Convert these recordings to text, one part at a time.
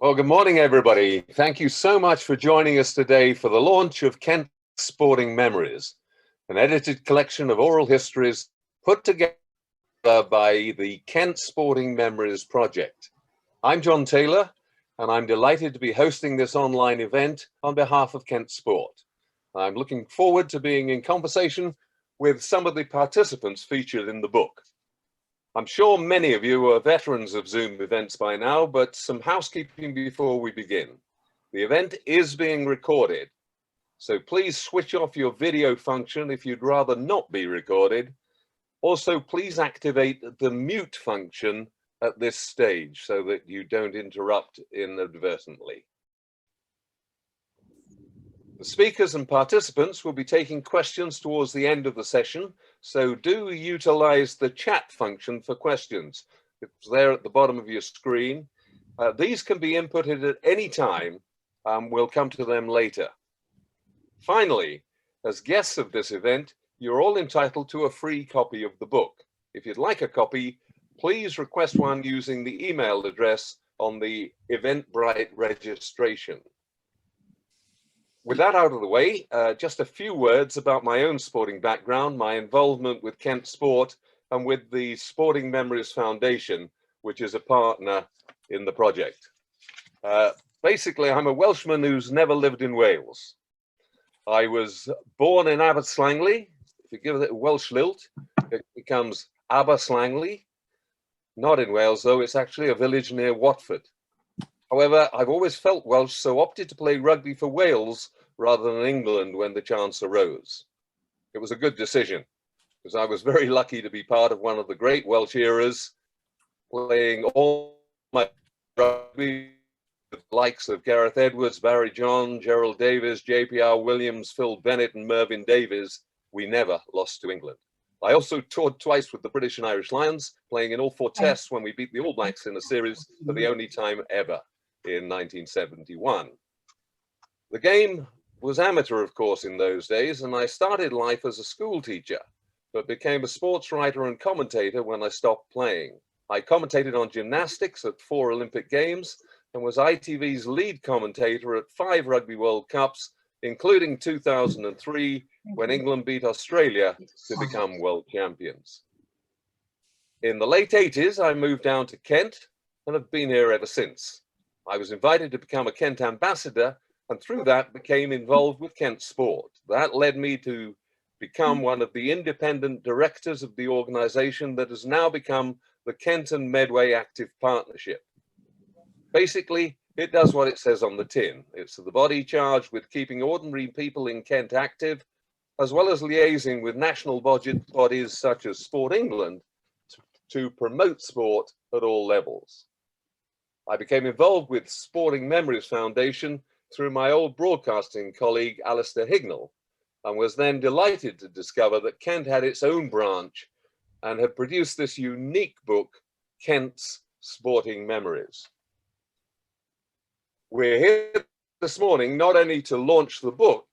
Well, good morning, everybody. Thank you so much for joining us today for the launch of Kent Sporting Memories, an edited collection of oral histories put together by the Kent Sporting Memories Project. I'm John Taylor, and I'm delighted to be hosting this online event on behalf of Kent Sport. I'm looking forward to being in conversation with some of the participants featured in the book. I'm sure many of you are veterans of Zoom events by now, but some housekeeping before we begin. The event is being recorded, so please switch off your video function if you'd rather not be recorded. Also, please activate the mute function at this stage so that you don't interrupt inadvertently. The speakers and participants will be taking questions towards the end of the session, so do utilize the chat function for questions. It's there at the bottom of your screen. These can be inputted at any time. We'll come to them later. Finally, as guests of this event, you're all entitled to a free copy of the book. If you'd like a copy, please request one using the email address on the Eventbrite registration. With that out of the way, just a few words about my own sporting background, my involvement with Kent Sport, and with the Sporting Memories Foundation, which is a partner in the project. Basically, I'm a Welshman who's never lived in Wales. I was born in Aberslangli. If you give it a Welsh lilt, it becomes Aberslangli. Not in Wales, though. It's actually a village near Watford. However, I've always felt Welsh, so opted to play rugby for Wales rather than England when the chance arose. It was a good decision, because I was very lucky to be part of one of the great Welsh eras, playing all my rugby with the likes of Gareth Edwards, Barry John, Gerald Davies, JPR Williams, Phil Bennett, and Mervyn Davies. We never lost to England. I also toured twice with the British and Irish Lions, playing in all 4 tests when we beat the All Blacks in a series for the only time ever in 1971. The game was amateur, of course, in those days, and I started life as a school teacher, but became a sports writer and commentator when I stopped playing. I commentated on gymnastics at 4 Olympic Games and was ITV's lead commentator at 5 Rugby World Cups, including 2003, when England beat Australia to become world champions. In the late 80s, I moved down to Kent and have been here ever since. I was invited to become a Kent ambassador, and through that became involved with Kent Sport. That led me to become one of the independent directors of the organization that has now become the Kent and Medway Active Partnership. Basically, it does what it says on the tin. It's the body charged with keeping ordinary people in Kent active, as well as liaising with national bodies such as Sport England to promote sport at all levels. I became involved with Sporting Memories Foundation through my old broadcasting colleague, Alistair Hignell, and was then delighted to discover that Kent had its own branch and had produced this unique book, Kent's Sporting Memories. We're here this morning not only to launch the book,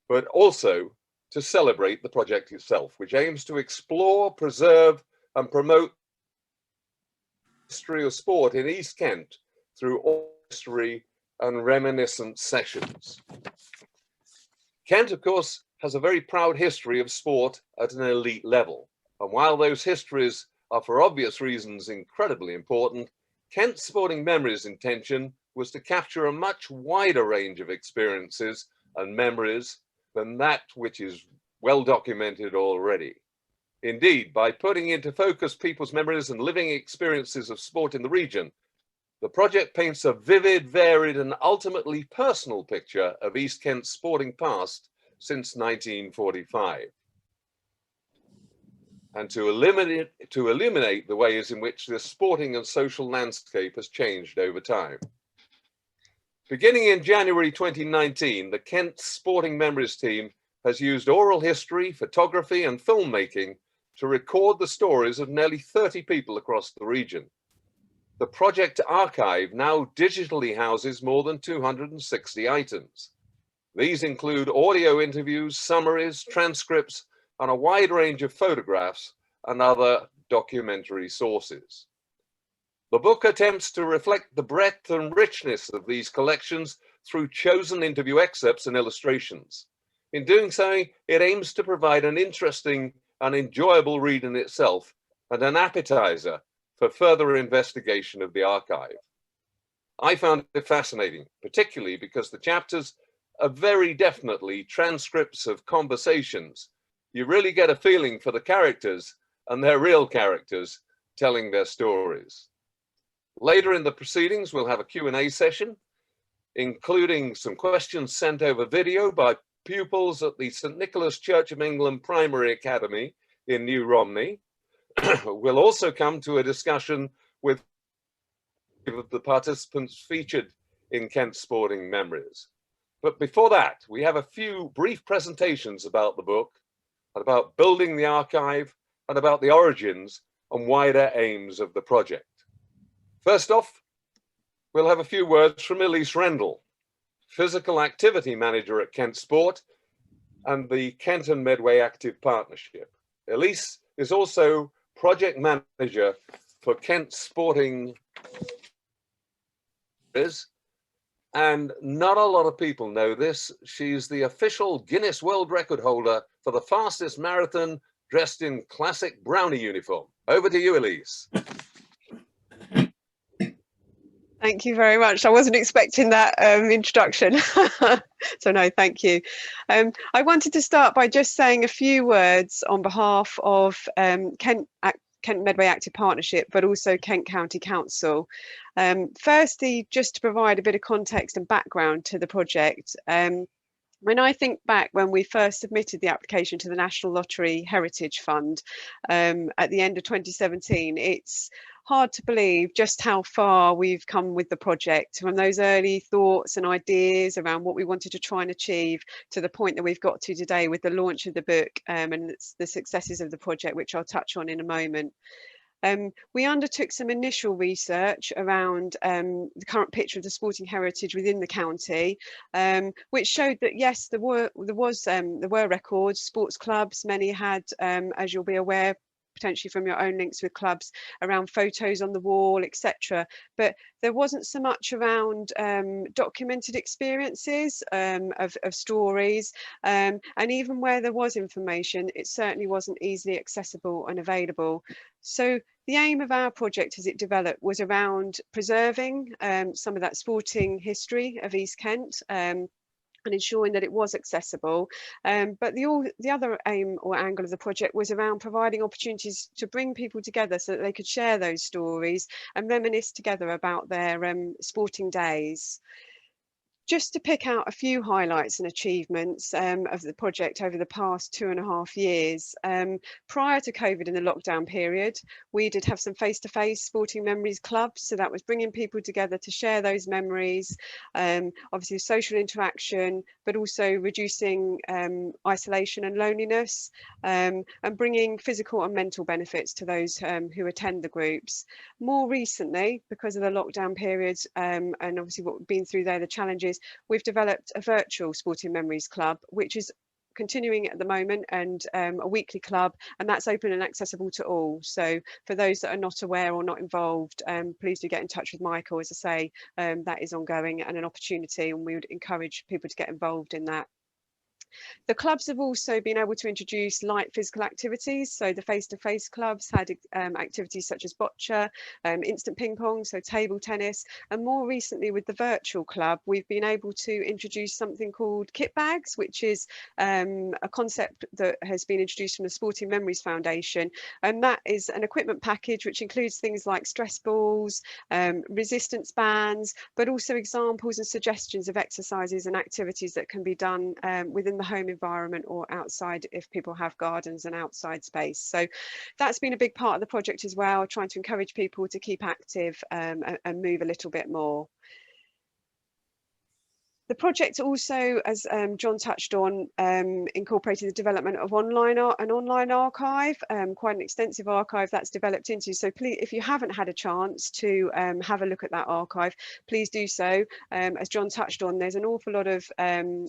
but also to celebrate the project itself, which aims to explore, preserve, and promote the history of sport in East Kent through oral history and reminiscent sessions. Kent, of course, has a very proud history of sport at an elite level. And while those histories are, for obvious reasons, incredibly important, Kent's Sporting Memories' intention was to capture a much wider range of experiences and memories than that which is well documented already. Indeed, by putting into focus people's memories and living experiences of sport in the region, the project paints a vivid, varied, and ultimately personal picture of East Kent's sporting past since 1945. And to illuminate the ways in which this sporting and social landscape has changed over time. Beginning in January 2019, the Kent Sporting Memories team has used oral history, photography, and filmmaking to record the stories of nearly 30 people across the region. The project archive now digitally houses more than 260 items. These include audio interviews, summaries, transcripts, and a wide range of photographs and other documentary sources. The book attempts to reflect the breadth and richness of these collections through chosen interview excerpts and illustrations. In doing so, it aims to provide an interesting and enjoyable read in itself and an appetizer for further investigation of the archive. I found it fascinating, particularly because the chapters are very definitely transcripts of conversations. You really get a feeling for the characters, and they're real characters telling their stories. Later in the proceedings, we'll have a Q&A session, including some questions sent over video by pupils at the St. Nicholas Church of England Primary Academy in New Romney. We'll also come to a discussion with the participants featured in Kent Sporting Memories. But before that, we have a few brief presentations about the book, and about building the archive, and about the origins and wider aims of the project. First off, we'll have a few words from Elise Rendell, Physical Activity Manager at Kent Sport and the Kent and Medway Active Partnership. Elise is also Project Manager for Kent Sporting, and not a lot of people know this. She's the official Guinness World Record holder for the fastest marathon dressed in classic brownie uniform. Over to you, Elise. Thank you very much. I wasn't expecting that introduction. So no, thank you. I wanted to start by just saying a few words on behalf of Kent Medway Active Partnership, but also Kent County Council. Firstly, just to provide a bit of context and background to the project. When I think back when we first submitted the application to the National Lottery Heritage Fund at the end of 2017, it's hard to believe just how far we've come with the project, from those early thoughts and ideas around what we wanted to try and achieve to the point that we've got to today with the launch of the book and the successes of the project, which I'll touch on in a moment. We undertook some initial research around the current picture of the sporting heritage within the county, which showed that yes, there were records, sports clubs. Many had, as you'll be aware, potentially from your own links with clubs, around photos on the wall, etc. But there wasn't so much around documented experiences of stories, and even where there was information, it certainly wasn't easily accessible and available. So the aim of our project as it developed was around preserving some of that sporting history of East Kent, and ensuring that it was accessible. But the other aim or angle of the project was around providing opportunities to bring people together so that they could share those stories and reminisce together about their sporting days. Just to pick out a few highlights and achievements of the project over the past 2.5 years. Prior to COVID in the lockdown period, we did have some face-to-face sporting memories clubs. So that was bringing people together to share those memories, obviously social interaction, but also reducing isolation and loneliness, and bringing physical and mental benefits to those who attend the groups. More recently, because of the lockdown periods and obviously what we've been through there, the challenges, we've developed a virtual Sporting Memories Club, which is continuing at the moment, and a weekly club, and that's open and accessible to all. So for those that are not aware or not involved, please do get in touch with Michael. As I say, that is ongoing and an opportunity, and we would encourage people to get involved in that. The clubs have also been able to introduce light physical activities. So the face-to-face clubs had activities such as bocce, instant ping pong, so table tennis. And more recently with the virtual club, we've been able to introduce something called kit bags, which is a concept that has been introduced from the Sporting Memories Foundation. And that is an equipment package which includes things like stress balls, resistance bands, but also examples and suggestions of exercises and activities that can be done within the home environment or outside if people have gardens and outside space. So that's been a big part of the project as well, trying to encourage people to keep active and move a little bit more. The project also, as John touched on, incorporated the development of an online archive, quite an extensive archive that's developed into. So please, if you haven't had a chance to have a look at that archive, please do so. As John touched on, there's an awful lot of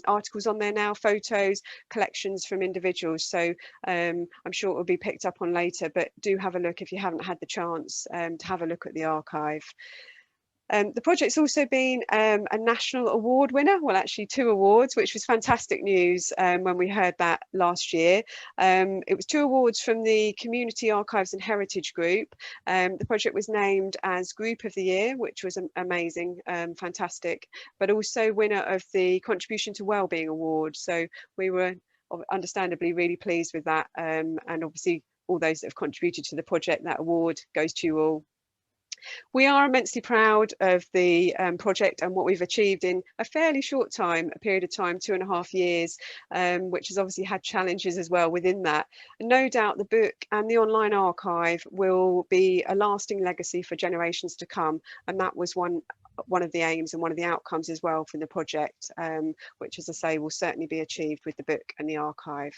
articles on there now, photos, collections from individuals. So I'm sure it will be picked up on later, but do have a look if you haven't had the chance to have a look at the archive. The project's also been a national award winner, well actually 2 awards, which was fantastic news when we heard that last year. It was 2 awards from the Community Archives and Heritage Group. The project was named as Group of the Year, which was amazing, fantastic, but also winner of the Contribution to Wellbeing Award. So we were understandably really pleased with that, and obviously all those that have contributed to the project, that award goes to you all. We are immensely proud of the project and what we've achieved in a fairly short time, a period of time, 2.5 years, which has obviously had challenges as well within that. And no doubt the book and the online archive will be a lasting legacy for generations to come. And that was one of the aims and one of the outcomes as well from the project, which, as I say, will certainly be achieved with the book and the archive.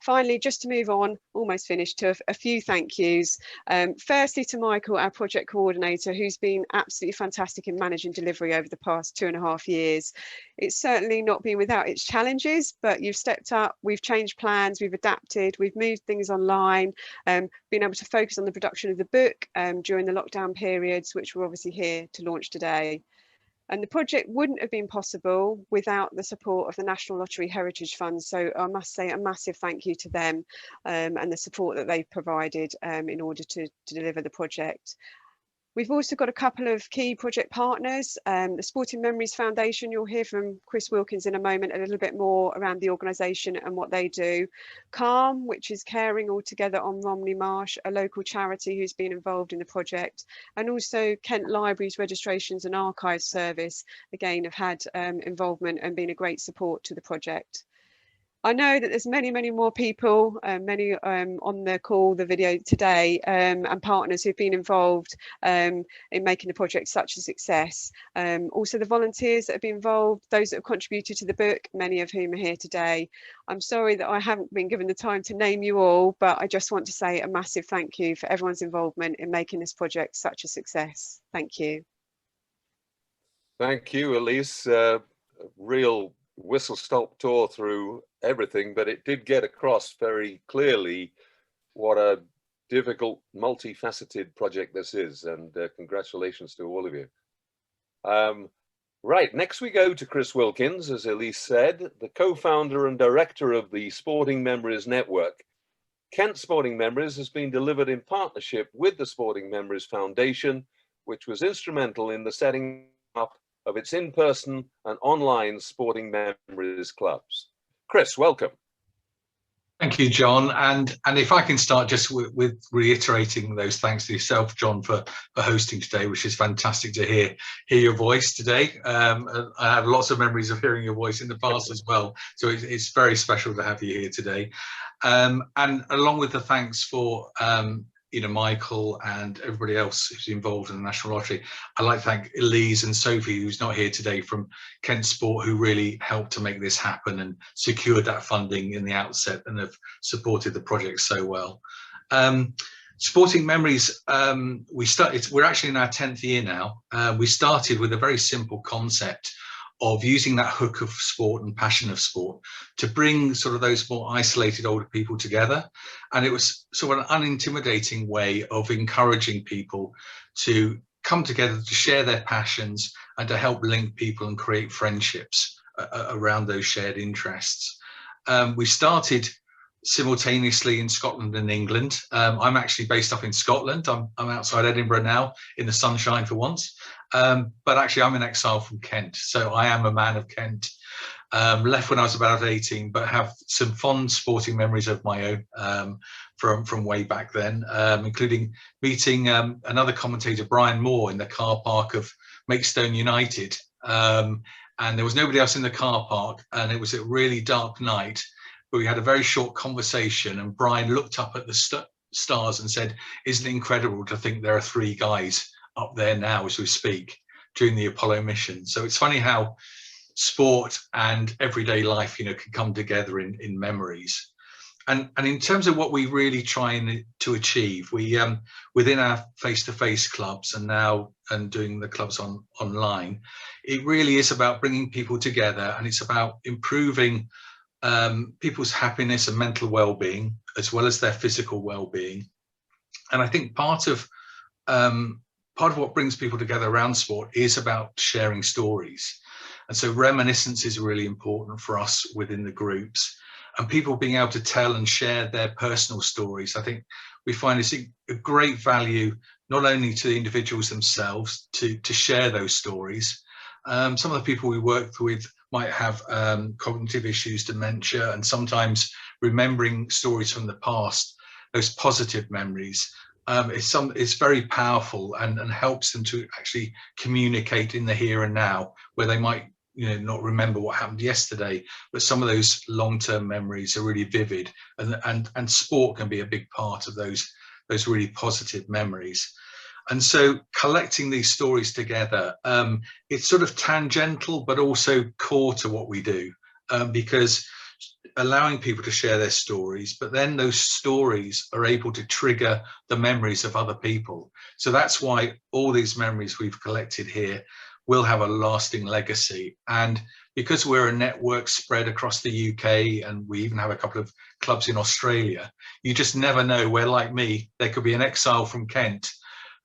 Finally, just to move on, almost finished, to a few thank yous. Firstly to Michael, our project coordinator, who's been absolutely fantastic in managing delivery over the past 2.5 years. It's certainly not been without its challenges, but you've stepped up, we've changed plans, we've adapted, we've moved things online, been able to focus on the production of the book during the lockdown periods, which we're obviously here to launch today. And the project wouldn't have been possible without the support of the National Lottery Heritage Fund. So I must say a massive thank you to them and the support that they've provided in order to deliver the project. We've also got a couple of key project partners, the Sporting Memories Foundation. You'll hear from Chris Wilkins in a moment a little bit more around the organisation and what they do. CALM, which is Caring Altogether on Romney Marsh, a local charity who's been involved in the project, and also Kent Libraries Registrations and Archives Service, again, have had involvement and been a great support to the project. I know that there's many more people, many on the call, the video today, and partners who've been involved in making the project such a success. Also the volunteers that have been involved, those that have contributed to the book, many of whom are here today. I'm sorry that I haven't been given the time to name you all, but I just want to say a massive thank you for everyone's involvement in making this project such a success. Thank you. Thank you, Elise. Real whistle-stop tour through everything, but it did get across very clearly what a difficult, multifaceted project this is, and congratulations to all of you. Right, next we go to Chris Wilkins, as Elise said, the co-founder and director of the Sporting Memories Network. Kent Sporting Memories has been delivered in partnership with the Sporting Memories Foundation, which was instrumental in the setting up of its in-person and online Sporting Memories clubs. Chris, welcome. Thank you, John. And if I can start just with reiterating those thanks to yourself, John, for hosting today, which is fantastic to hear your voice today. I have lots of memories of hearing your voice in the past as well. So it's very special to have you here today. And along with the thanks for Michael and everybody else who's involved in the National Lottery, I'd like to thank Elise and Sophie, who's not here today, from Kent Sport, who really helped to make this happen and secured that funding in the outset and have supported the project so well. Sporting Memories, we're actually in our 10th year now. We started with a very simple concept of using that hook of sport and passion of sport to bring sort of those more isolated older people together. And it was sort of an unintimidating way of encouraging people to come together to share their passions and to help link people and create friendships around those shared interests. We started simultaneously in Scotland and England. I'm actually based up in Scotland. I'm outside Edinburgh now in the sunshine for once. But actually I'm in exile from Kent. So I am a man of Kent. Left when I was about 18, but have some fond sporting memories of my own from way back then, including meeting another commentator, Brian Moore, in the car park of Maidstone United. And there was nobody else in the car park, and it was a really dark night. But we had a very short conversation, and Brian looked up at the stars and said, "Isn't it incredible to think there are 3 guys up there now as we speak during the Apollo mission?" So it's funny how sport and everyday life, you know, can come together in memories. And in terms of what we really try to achieve, we within our face-to-face clubs and doing the clubs online, it really is about bringing people together, and it's about improving people's happiness and mental well-being as well as their physical well-being. And I think part of what brings people together around sport is about sharing stories. And so reminiscence is really important for us within the groups, and people being able to tell and share their personal stories. I think we find it's a great value, not only to the individuals themselves to share those stories. Some of the people we work with might have cognitive issues, dementia, and sometimes remembering stories from the past, those positive memories, it's very powerful and helps them to actually communicate in the here and now, where they might, you know, not remember what happened yesterday, but some of those long-term memories are really vivid, and sport can be a big part of those really positive memories. And so collecting these stories together, it's sort of tangential but also core to what we do, because allowing people to share their stories, but then those stories are able to trigger the memories of other people. So that's why all these memories we've collected here will have a lasting legacy. And because we're a network spread across the UK, and we even have a couple of clubs in Australia, you just never know where, like me, there could be an exile from Kent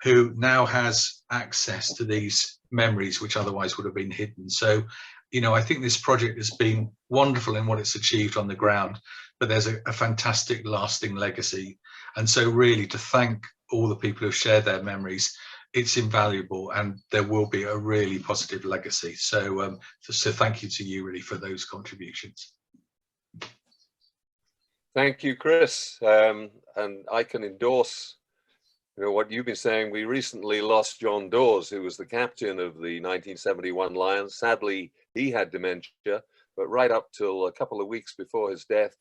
who now has access to these memories which otherwise would have been hidden. So, you know, I think this project has been wonderful in what it's achieved on the ground, but there's a fantastic lasting legacy. And so really to thank all the people who've shared their memories, it's invaluable, and there will be a really positive legacy. So, so thank you to you really for those contributions. Thank you, Chris. And I can endorse, you know, what you've been saying. We recently lost John Dawes, who was the captain of the 1971 Lions. Sadly, he had dementia, but right up till a couple of weeks before his death,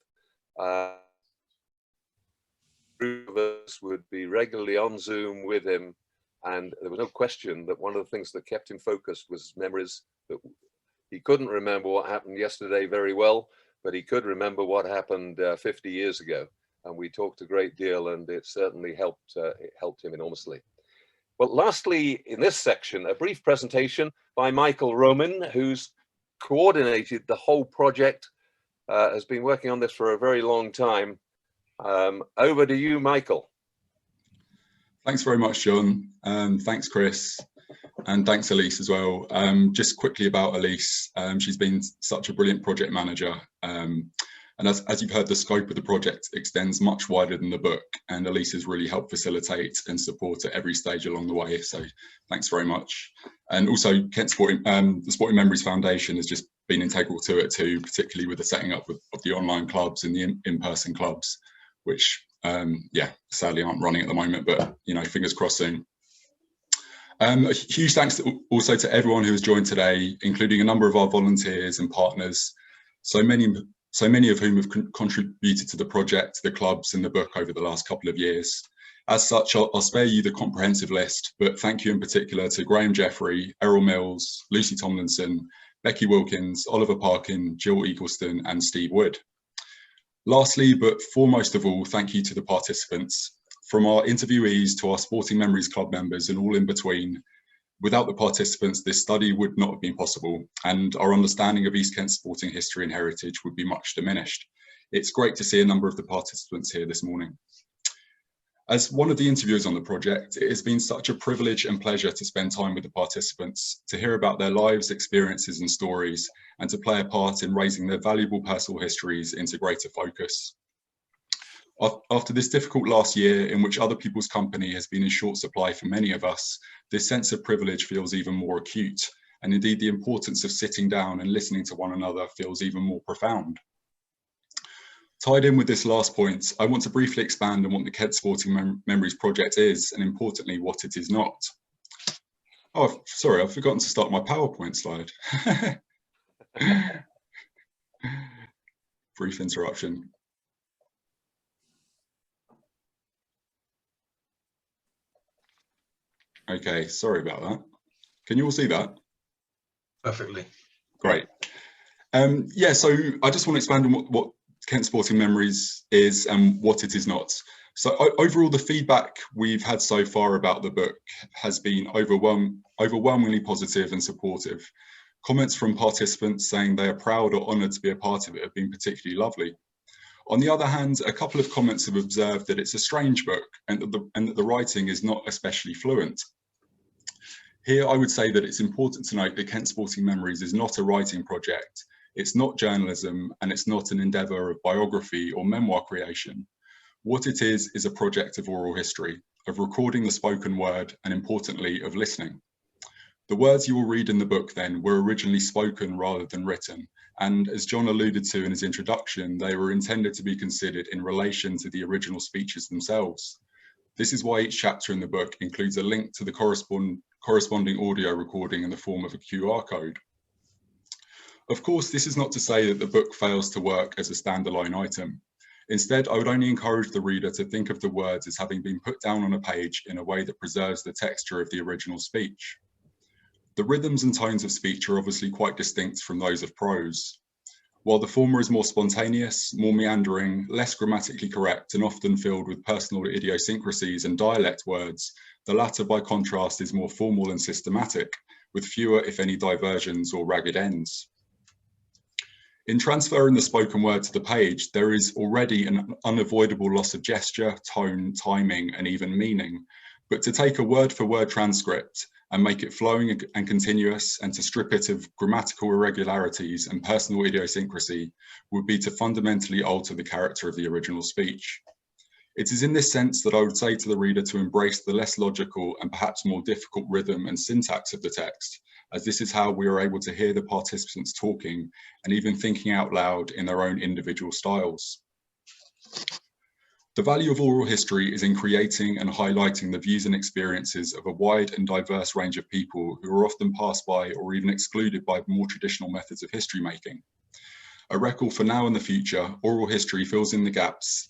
group of us would be regularly on Zoom with him, and there was no question that one of the things that kept him focused was memories. That he couldn't remember what happened yesterday very well, but he could remember what happened 50 years ago. And we talked a great deal, and it certainly helped him enormously. Well, lastly, in this section, a brief presentation by Michael Roman, who's coordinated the whole project, has been working on this for a very long time. Over to you, Michael. Thanks very much, John. Thanks, Chris. And thanks, Elise, as well. Just quickly about Elise, she's been such a brilliant project manager. And as you've heard, the scope of the project extends much wider than the book, and Elise has really helped facilitate and support at every stage along the way. So thanks very much. And also Kent Sporting, the Sporting Memories Foundation has just been integral to it too, particularly with the setting up of the online clubs and the in-person clubs, which yeah, sadly aren't running at the moment, but you know, fingers crossed soon. A huge thanks also to everyone who has joined today, including a number of our volunteers and partners, so many of whom have contributed to the project, the clubs and the book over the last couple of years. As such, I'll spare you the comprehensive list, but thank you in particular to Graham Jeffrey, Errol Mills, Lucy Tomlinson, Becky Wilkins, Oliver Parkin, Jill Eagleston and Steve Wood. Lastly, but foremost of all, thank you to the participants. From our interviewees to our Sporting Memories Club members and all in between, without the participants, this study would not have been possible, and our understanding of East Kent sporting history and heritage would be much diminished. It's great to see a number of the participants here this morning. As one of the interviewers on the project, it has been such a privilege and pleasure to spend time with the participants, to hear about their lives, experiences and stories, and to play a part in raising their valuable personal histories into greater focus. After this difficult last year, in which other people's company has been in short supply for many of us, this sense of privilege feels even more acute, and indeed the importance of sitting down and listening to one another feels even more profound. Tied in with this last point, I want to briefly expand on what the Kent Sporting Memories Project is, and importantly, what it is not. Oh, sorry, I've forgotten to start my PowerPoint slide. Brief interruption. Okay, sorry about that. Can you all see that? Perfectly. Great. Yeah, so I just want to expand on what Kent Sporting Memories is and what it is not. So overall, the feedback we've had so far about the book has been overwhelmingly positive and supportive. Comments from participants saying they are proud or honoured to be a part of it have been particularly lovely. On the other hand, a couple of comments have observed that it's a strange book and that the writing is not especially fluent. Here, I would say that it's important to note that Kent Sporting Memories is not a writing project. It's not journalism, and it's not an endeavour of biography or memoir creation. What it is a project of oral history, of recording the spoken word, and importantly, of listening. The words you will read in the book then were originally spoken rather than written, and as John alluded to in his introduction, they were intended to be considered in relation to the original speeches themselves. This is why each chapter in the book includes a link to the corresponding audio recording in the form of a QR code. Of course, this is not to say that the book fails to work as a standalone item. Instead, I would only encourage the reader to think of the words as having been put down on a page in a way that preserves the texture of the original speech. The rhythms and tones of speech are obviously quite distinct from those of prose. While the former is more spontaneous, more meandering, less grammatically correct, and often filled with personal idiosyncrasies and dialect words, the latter, by contrast, is more formal and systematic, with fewer, if any, diversions or ragged ends. In transferring the spoken word to the page, there is already an unavoidable loss of gesture, tone, timing, and even meaning. But to take a word-for-word transcript and make it flowing and continuous, and to strip it of grammatical irregularities and personal idiosyncrasy, would be to fundamentally alter the character of the original speech. It is in this sense that I would say to the reader to embrace the less logical and perhaps more difficult rhythm and syntax of the text, as this is how we are able to hear the participants talking and even thinking out loud in their own individual styles. The value of oral history is in creating and highlighting the views and experiences of a wide and diverse range of people who are often passed by or even excluded by more traditional methods of history making. A record for now and the future, oral history fills in gaps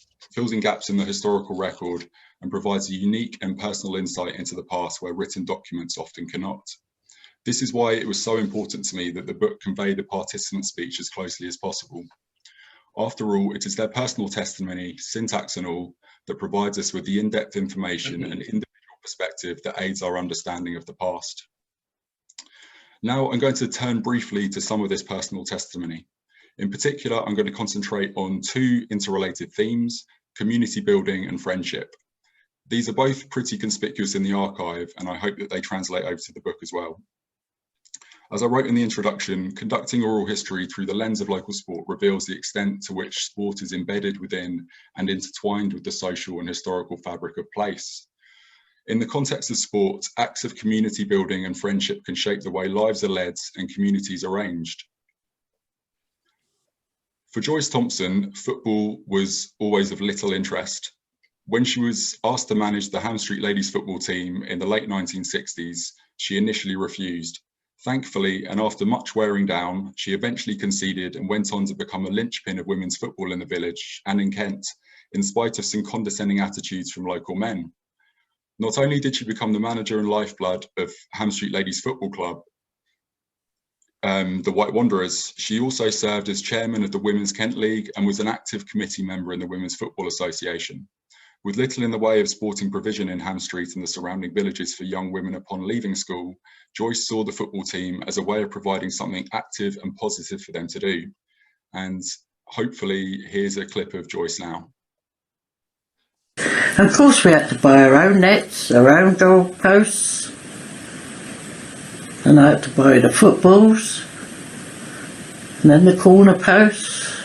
in the historical record and provides a unique and personal insight into the past where written documents often cannot. This is why it was so important to me that the book convey the participant speech as closely as possible. After all, it is their personal testimony, syntax and all, that provides us with the in-depth information and individual perspective that aids our understanding of the past. Now I'm going to turn briefly to some of this personal testimony. In particular, I'm going to concentrate on two interrelated themes: community building and friendship. These are both pretty conspicuous in the archive, and I hope that they translate over to the book as well. As I wrote in the introduction, conducting oral history through the lens of local sport reveals the extent to which sport is embedded within and intertwined with the social and historical fabric of place. In the context of sport, acts of community building and friendship can shape the way lives are led and communities arranged. For Joyce Thompson, football was always of little interest. When she was asked to manage the Ham Street Ladies football team in the late 1960s, she initially refused. Thankfully, and after much wearing down, she eventually conceded and went on to become a linchpin of women's football in the village and in Kent, in spite of some condescending attitudes from local men. Not only did she become the manager and lifeblood of Ham Street Ladies Football Club, the White Wanderers, she also served as chairman of the Women's Kent League and was an active committee member in the Women's Football Association. With little in the way of sporting provision in Ham Street and the surrounding villages for young women upon leaving school, Joyce saw the football team as a way of providing something active and positive for them to do. And hopefully, here's a clip of Joyce now. Of course, we had to buy our own nets, our own goal posts, and I had to buy the footballs, and then the corner posts.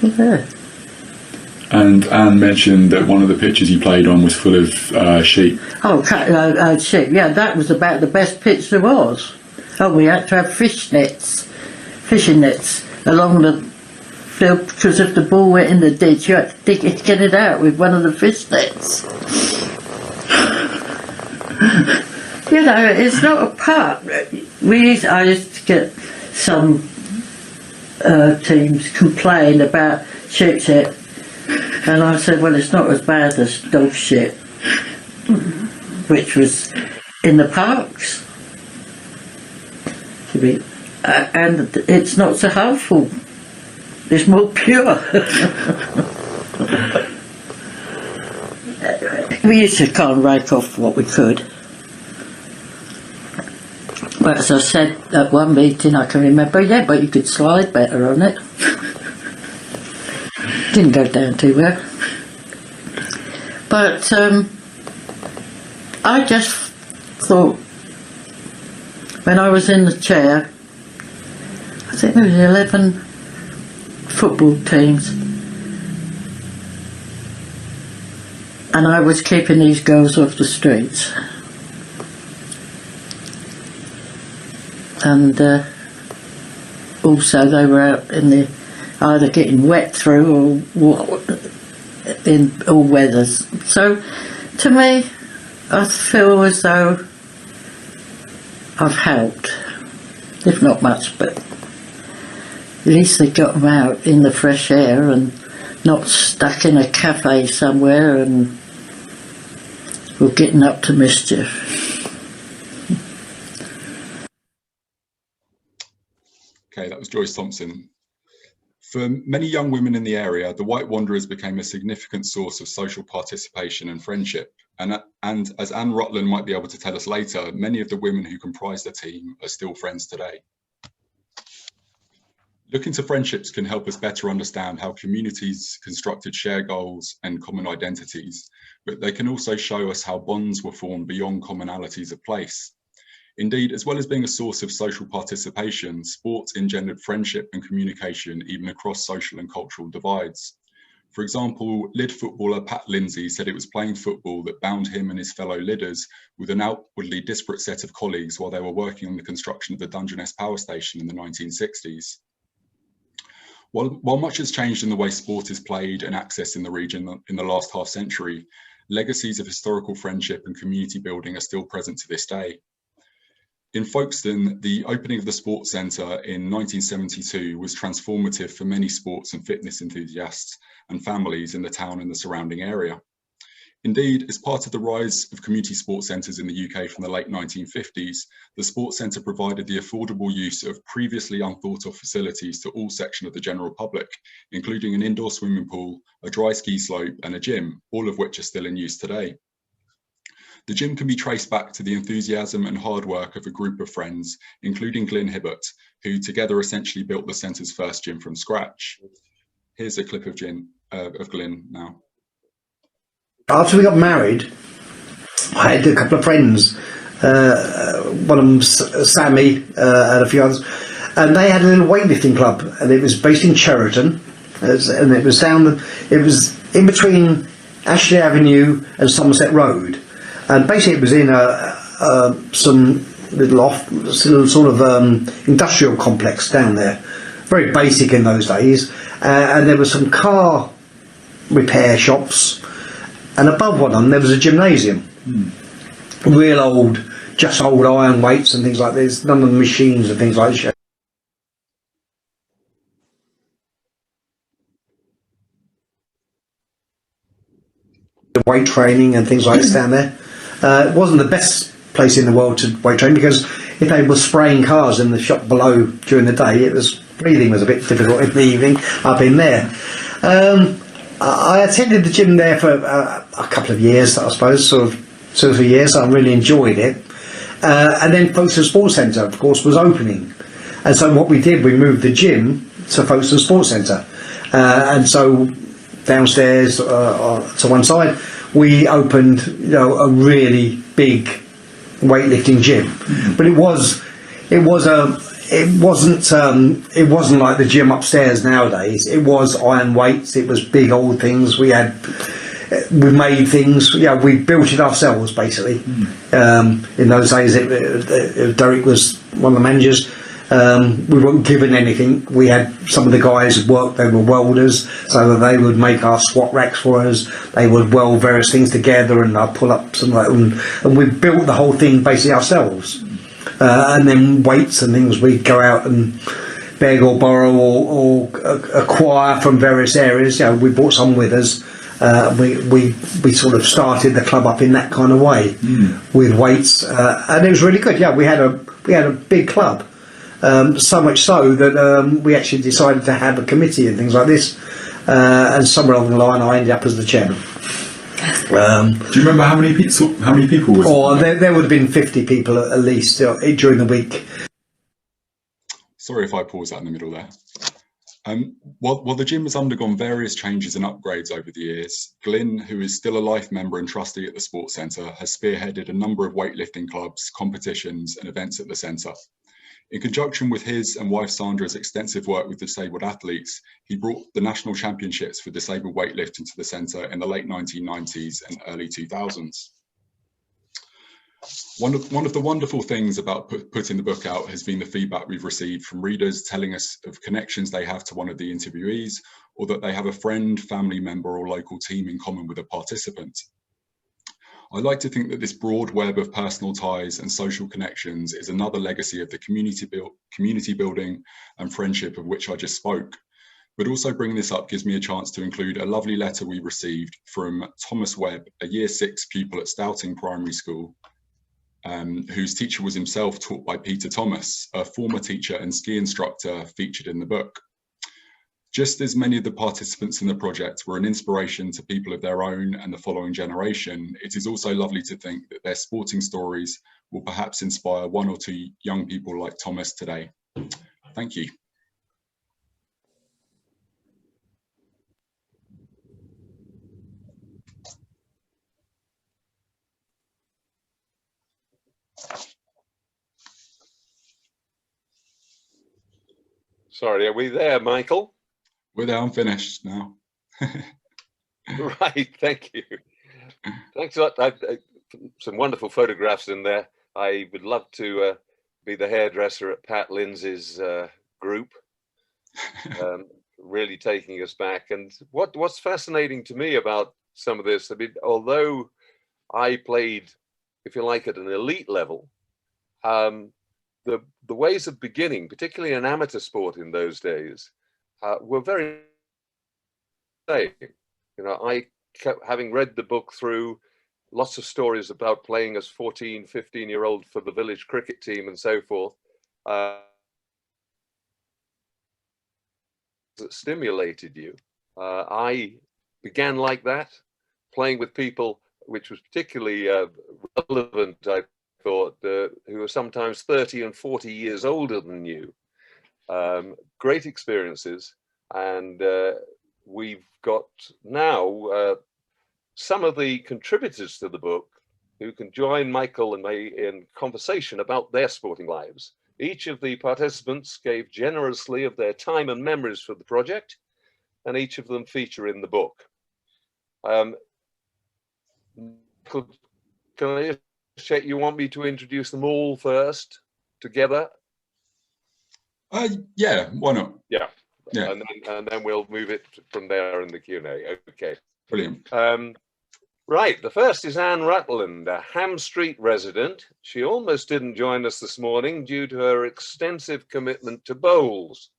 Yeah. And Anne mentioned that one of the pitches you played on was full of sheep. Oh, sheep, yeah, that was about the best pitch there was. Oh, we had to have fishing nets along the field, because if the ball went in the ditch, you had to dig it to get it out with one of the fish nets. You know, it's not a part. I used to get some teams complain about sheep shit. And I said, well, it's not as bad as dog shit, which was in the parks. and it's not so harmful. It's more pure. We used to kind of rake off what we could. But as I said at one meeting, I can remember, yeah, but you could slide better on it. Didn't go down too well. But I just thought, when I was in the chair, I think there was 11 football teams, and I was keeping these girls off the streets. And also they were out in the either getting wet through or in all weathers. So to me, I feel as though I've helped, if not much, but at least they got them out in the fresh air and not stuck in a cafe somewhere and were getting up to mischief. Okay, that was Joyce Thompson. For many young women in the area, the White Wanderers became a significant source of social participation and friendship. And as Anne Rutland might be able to tell us later, many of the women who comprise the team are still friends today. Looking to friendships can help us better understand how communities constructed shared goals and common identities, but they can also show us how bonds were formed beyond commonalities of place. Indeed, as well as being a source of social participation, sports engendered friendship and communication even across social and cultural divides. For example, Lyd footballer Pat Lindsay said it was playing football that bound him and his fellow Lydders with an outwardly disparate set of colleagues while they were working on the construction of the Dungeness power station in the 1960s. While much has changed in the way sport is played and accessed in the region in the last half century, legacies of historical friendship and community building are still present to this day. In Folkestone, the opening of the sports centre in 1972 was transformative for many sports and fitness enthusiasts and families in the town and the surrounding area. Indeed, as part of the rise of community sports centres in the UK from the late 1950s, the sports centre provided the affordable use of previously unthought of facilities to all sections of the general public, including an indoor swimming pool, a dry ski slope and a gym, all of which are still in use today. The gym can be traced back to the enthusiasm and hard work of a group of friends, including Glyn Hibbert, who together essentially built the centre's first gym from scratch. Here's a clip of Glyn now. After we got married, I had a couple of friends, one of them Sammy and a few others, and they had a little weightlifting club, and it was based in Cheriton, and it was in between Ashley Avenue and Somerset Road. And basically it was in some little sort of industrial complex down there, very basic in those days, and there were some car repair shops, and above one of them there was a gymnasium, real old, just old iron weights and things like this, none of the machines and things like that. The weight training and things like this down there. It wasn't the best place in the world to weight train because if they were spraying cars in the shop below during the day, breathing was a bit difficult in the evening up in there. I attended the gym there for a couple of years, I suppose, sort of 2 or 3 years. I really enjoyed it. And then Folkestone Sports Centre, of course, was opening. And so what we did, we moved the gym to Folkestone Sports Centre. And so downstairs to one side, we opened, a really big weightlifting gym, but it wasn't like the gym upstairs nowadays. It was iron weights. It was big old things. We made things. We built it ourselves basically. In those days, Derek was one of the managers. We weren't given anything. We had some of the guys work, they were welders, so that they would make our squat racks for us. They would weld various things together and I'd pull up some, and we built the whole thing basically ourselves. And then weights and things, we'd go out and beg or borrow or acquire from various areas. We brought some with us. We sort of started the club up in that kind of way with weights, and it was really good. We had a big club. So much so that we actually decided to have a committee and things like this. And somewhere along the line, I ended up as the chairman. Do you remember how many people? Was there would have been 50 people at least during the week. Sorry if I pause that in the middle there. While the gym has undergone various changes and upgrades over the years, Glyn, who is still a life member and trustee at the Sports Centre, has spearheaded a number of weightlifting clubs, competitions and events at the centre. In conjunction with his and wife Sandra's extensive work with disabled athletes, he brought the national championships for disabled weightlifting to the centre in the late 1990s and early 2000s. One of the wonderful things about putting the book out has been the feedback we've received from readers telling us of connections they have to one of the interviewees, or that they have a friend, family member or local team in common with a participant. I like to think that this broad web of personal ties and social connections is another legacy of the community building and friendship of which I just spoke. But also bringing this up gives me a chance to include a lovely letter we received from Thomas Webb, a Year 6 pupil at Stouting Primary School, whose teacher was himself taught by Peter Thomas, a former teacher and ski instructor featured in the book. Just as many of the participants in the project were an inspiration to people of their own and the following generation, it is also lovely to think that their sporting stories will perhaps inspire one or two young people like Thomas today. Thank you. Sorry, are we there, Michael? We're there, I'm finished now. Right, thank you. Thanks a lot. Some wonderful photographs in there. I would love to be the hairdresser at Pat Lindsay's group, really taking us back. And what's fascinating to me about some of this, I mean, although I played, if you like, at an elite level, the ways of beginning, particularly in amateur sport in those days, were very same. You know, I kept having read the book through, lots of stories about playing as 14, 15-year-old for the village cricket team and so forth. That stimulated you. I began like that, playing with people, which was particularly relevant, I thought, who were sometimes 30 and 40 years older than you. Great experiences. And we've got now some of the contributors to the book who can join Michael and me in conversation about their sporting lives. Each of the participants gave generously of their time and memories for the project, and each of them feature in the book. Can I just check, you want me to introduce them all first together? Yeah, why not? Yeah. Yeah. And then we'll move it from there in the Q&A. Okay. Brilliant. Right, the first is Anne Rutland, a Ham Street resident. She almost didn't join us this morning due to her extensive commitment to bowls.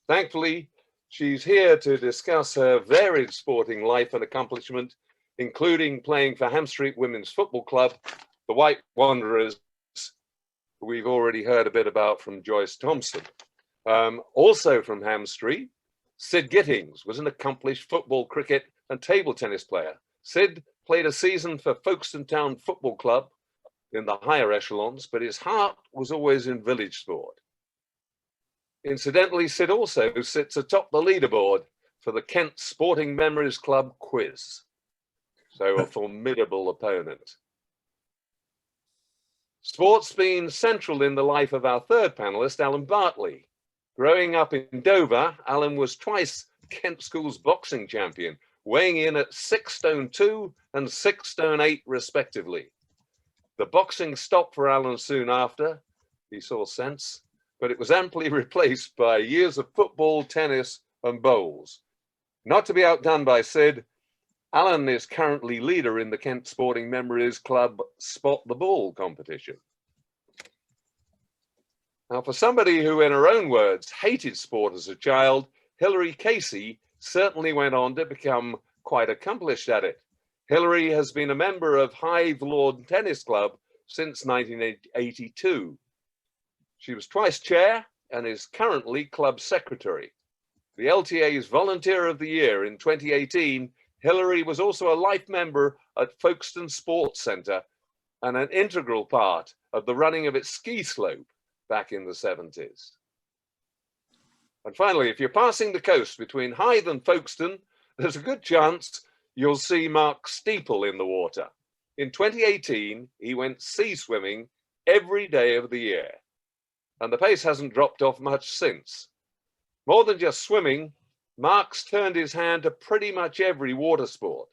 Thankfully, she's here to discuss her varied sporting life and accomplishment, including playing for Ham Street Women's Football Club, the White Wanderers, who we've already heard a bit about from Joyce Thompson. Also from Ham Street, Sid Gittings was an accomplished football, cricket and table tennis player. Sid played a season for Folkestone Town Football Club in the higher echelons, but his heart was always in village sport. Incidentally, Sid also sits atop the leaderboard for the Kent Sporting Memories Club quiz. So a formidable opponent. Sport's been central in the life of our third panelist, Alan Bartley. Growing up in Dover, Alan was twice Kent School's boxing champion, weighing in at 6 stone 2 and 6 stone 8 respectively. The boxing stopped for Alan soon after, he saw sense, but it was amply replaced by years of football, tennis and bowls. Not to be outdone by Sid, Alan is currently leader in the Kent Sporting Memories Club Spot the Ball competition. Now, for somebody who, in her own words, hated sport as a child, Hilary Casey certainly went on to become quite accomplished at it. Hilary has been a member of Hythe Lawn Tennis Club since 1982. She was twice chair and is currently club secretary. The LTA's Volunteer of the Year in 2018, Hilary was also a life member at Folkestone Sports Centre and an integral part of the running of its ski slope back in the 70s. And finally, if you're passing the coast between Hythe and Folkestone, there's a good chance you'll see Mark Steeple in the water. In 2018, he went sea swimming every day of the year, and the pace hasn't dropped off much since. More than just swimming, Mark's turned his hand to pretty much every water sport.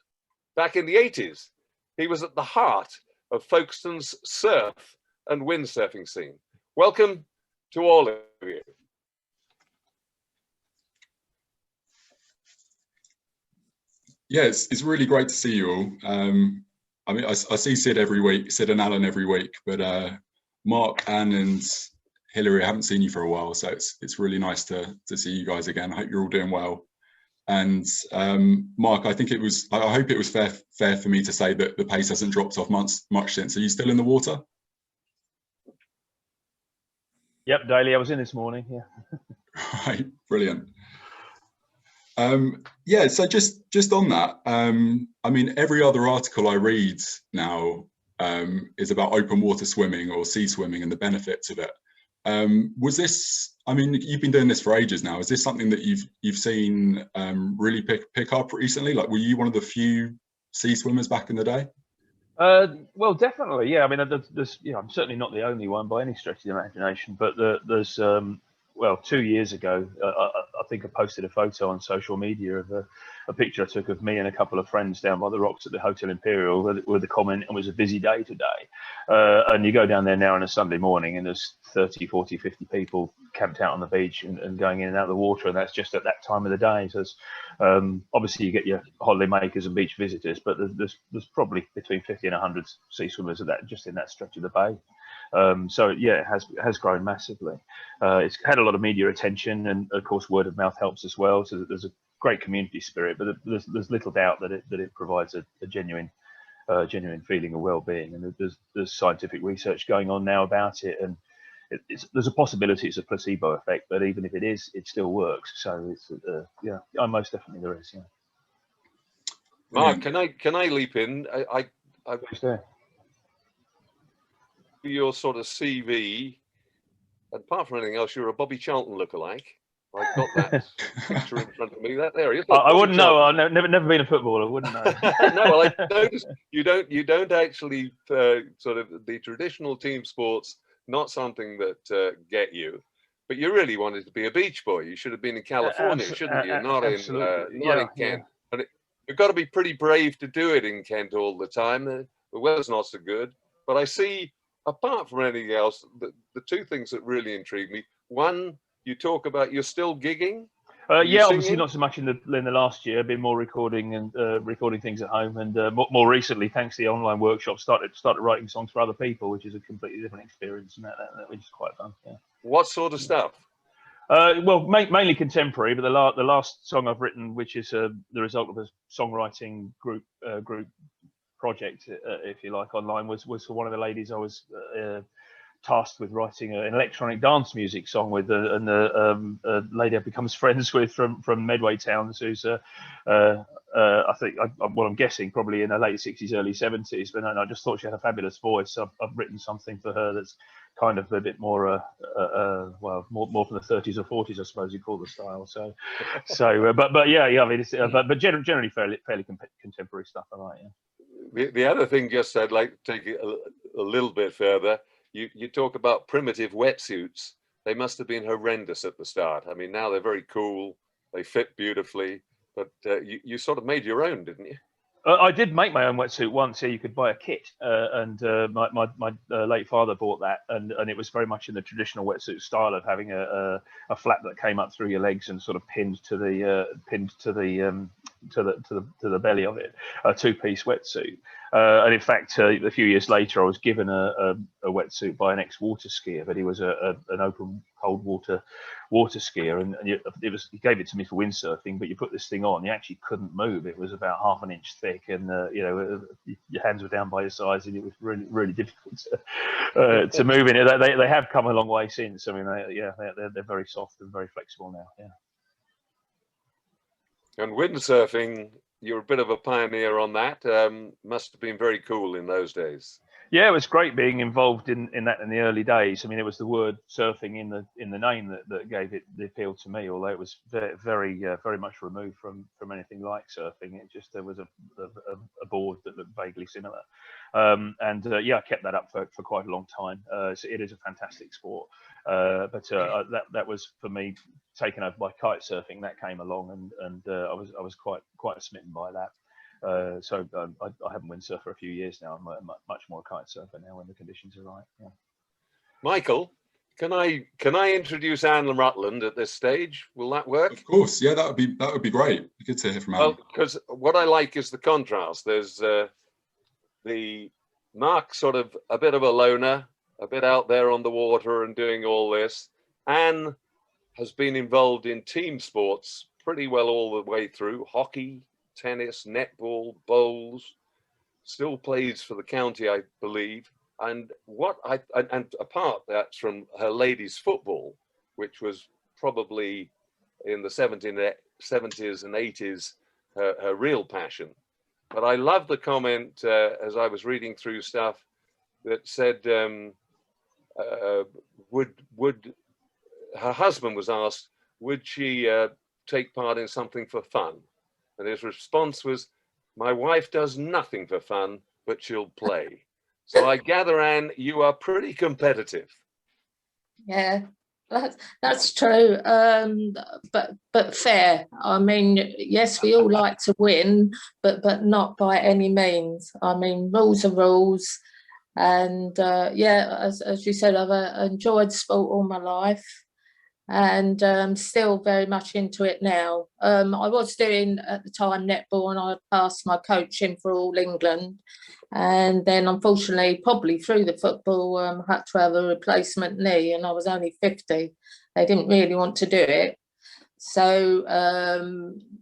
Back in the 80s, he was at the heart of Folkestone's surf and windsurfing scene. Welcome to all of you. Yeah, it's really great to see you all. I mean, I see Sid and Alan every week, but Mark, Anne, and Hilary, I haven't seen you for a while, so it's really nice to see you guys again. I hope you're all doing well. And Mark, I hope it was fair for me to say that the pace hasn't dropped off much since. Are you still in the water? Yep, daily. I was in this morning. Yeah. Right, brilliant. Yeah, so just on that, I mean, every other article I read now is about open water swimming or sea swimming and the benefits of it. Was this, I mean, you've been doing this for ages now. Is this something that you've seen really pick up recently? Like, were you one of the few sea swimmers back in the day? Well, definitely, yeah. I mean, there's you know, I'm certainly not the only one by any stretch of the imagination, but there's well, 2 years ago, I think I posted a photo on social media of a picture I took of me and a couple of friends down by the rocks at the Hotel Imperial with the comment, "It was a busy day today." And you go down there now on a Sunday morning and there's 30, 40, 50 people camped out on the beach and going in and out of the water, and that's just at that time of the day. So obviously you get your holiday makers and beach visitors, but there's probably between 50 and 100 sea swimmers at that, just in that stretch of the bay. So yeah, it has grown massively. It's had a lot of media attention, and of course word of mouth helps as well. So there's a great community spirit, but there's little doubt that it provides a genuine feeling of well-being. And there's scientific research going on now about it, and there's a possibility it's a placebo effect, but even if it is, it still works. So it's yeah, most definitely there is. Yeah. Mark, can I leap in? I your sort of CV, and apart from anything else, you're a Bobby Charlton lookalike. I've got that picture in front of me. That there he is. I wouldn't know. I've never been a footballer. Wouldn't know. No, well, I noticed you don't actually sort of the traditional team sports. Not something that get you, but you really wanted to be a beach boy. You should have been in California, shouldn't you? Not in Kent. Yeah. And you've got to be pretty brave to do it in Kent all the time. The weather's not so good. But I see, apart from anything else, the two things that really intrigue me. One, you talk about you're still gigging. Yeah, obviously not so much in the last year. I've been more recording and recording things at home, and more recently, thanks to the online workshop, started writing songs for other people, which is a completely different experience, and that which is quite fun. Yeah. What sort of stuff? Well, mainly contemporary, but the last song I've written, which is the result of a songwriting group project, if you like, online, was for one of the ladies I was tasked with writing an electronic dance music song with, and a lady I becomes friends with from Medway Towns, who's I think, well, I'm guessing probably in her late 60s, early 70s, but I just thought she had a fabulous voice. So I've written something for her that's kind of a bit more, well, more from the 30s or 40s, I suppose you call the style. So, but yeah, I mean, but generally fairly contemporary stuff. I like. Yeah. The other thing, just I'd like to take it a little bit further. You talk about primitive wetsuits. They must have been horrendous at the start. I mean, now they're very cool. They fit beautifully. But you sort of made your own, didn't you? I did make my own wetsuit once. Yeah, you could buy a kit, and my late father bought that, and it was very much in the traditional wetsuit style of having a flap that came up through your legs and sort of pinned to the to the belly of it, a two-piece wetsuit. And in fact, a few years later, I was given a wetsuit by an ex-water skier, but he was an open cold water skier, and he gave it to me for windsurfing. But you put this thing on, you actually couldn't move. It was about half an inch thick, and your hands were down by your sides, and it was really difficult to move in it. They have come a long way since. I mean, they're very soft and very flexible now. Yeah. And windsurfing, you're a bit of a pioneer on that. Must have been very cool in those days. Yeah, it was great being involved in that in the early days. I mean, it was the word surfing in the name that gave it the appeal to me. Although it was very much removed from anything like surfing. It just there was a board that looked vaguely similar, I kept that up for quite a long time. So it is a fantastic sport, but that was for me taken over by kite surfing. That came along, and I was quite smitten by that. So I haven't windsurfed for a few years now. I'm much more a kite surfer now when the conditions are right. Yeah. Michael, can I introduce Anne Rutland at this stage? Will that work? Of course, yeah, that would be great. Good to hear from Anne. Well, because what I like is the contrast. There's the Mark, sort of a bit of a loner, a bit out there on the water and doing all this. Anne has been involved in team sports pretty well all the way through: hockey, tennis, netball, bowls, still plays for the county, I believe. And and apart that's from her ladies football, which was probably in the 70s and 80s her real passion. But I love the comment as I was reading through stuff that said would her husband was asked, would she take part in something for fun? And his response was, my wife does nothing for fun, but she'll play. So I gather, Anne, you are pretty competitive. Yeah, that's true, but fair. I mean, yes, we all like to win, but not by any means. I mean, rules are rules. And as you said, I've enjoyed sport all my life. And still very much into it now. I was doing at the time netball, and I passed my coaching for All England, and then unfortunately, probably through the football, had to have a replacement knee, and I was only 50. They didn't really want to do it, so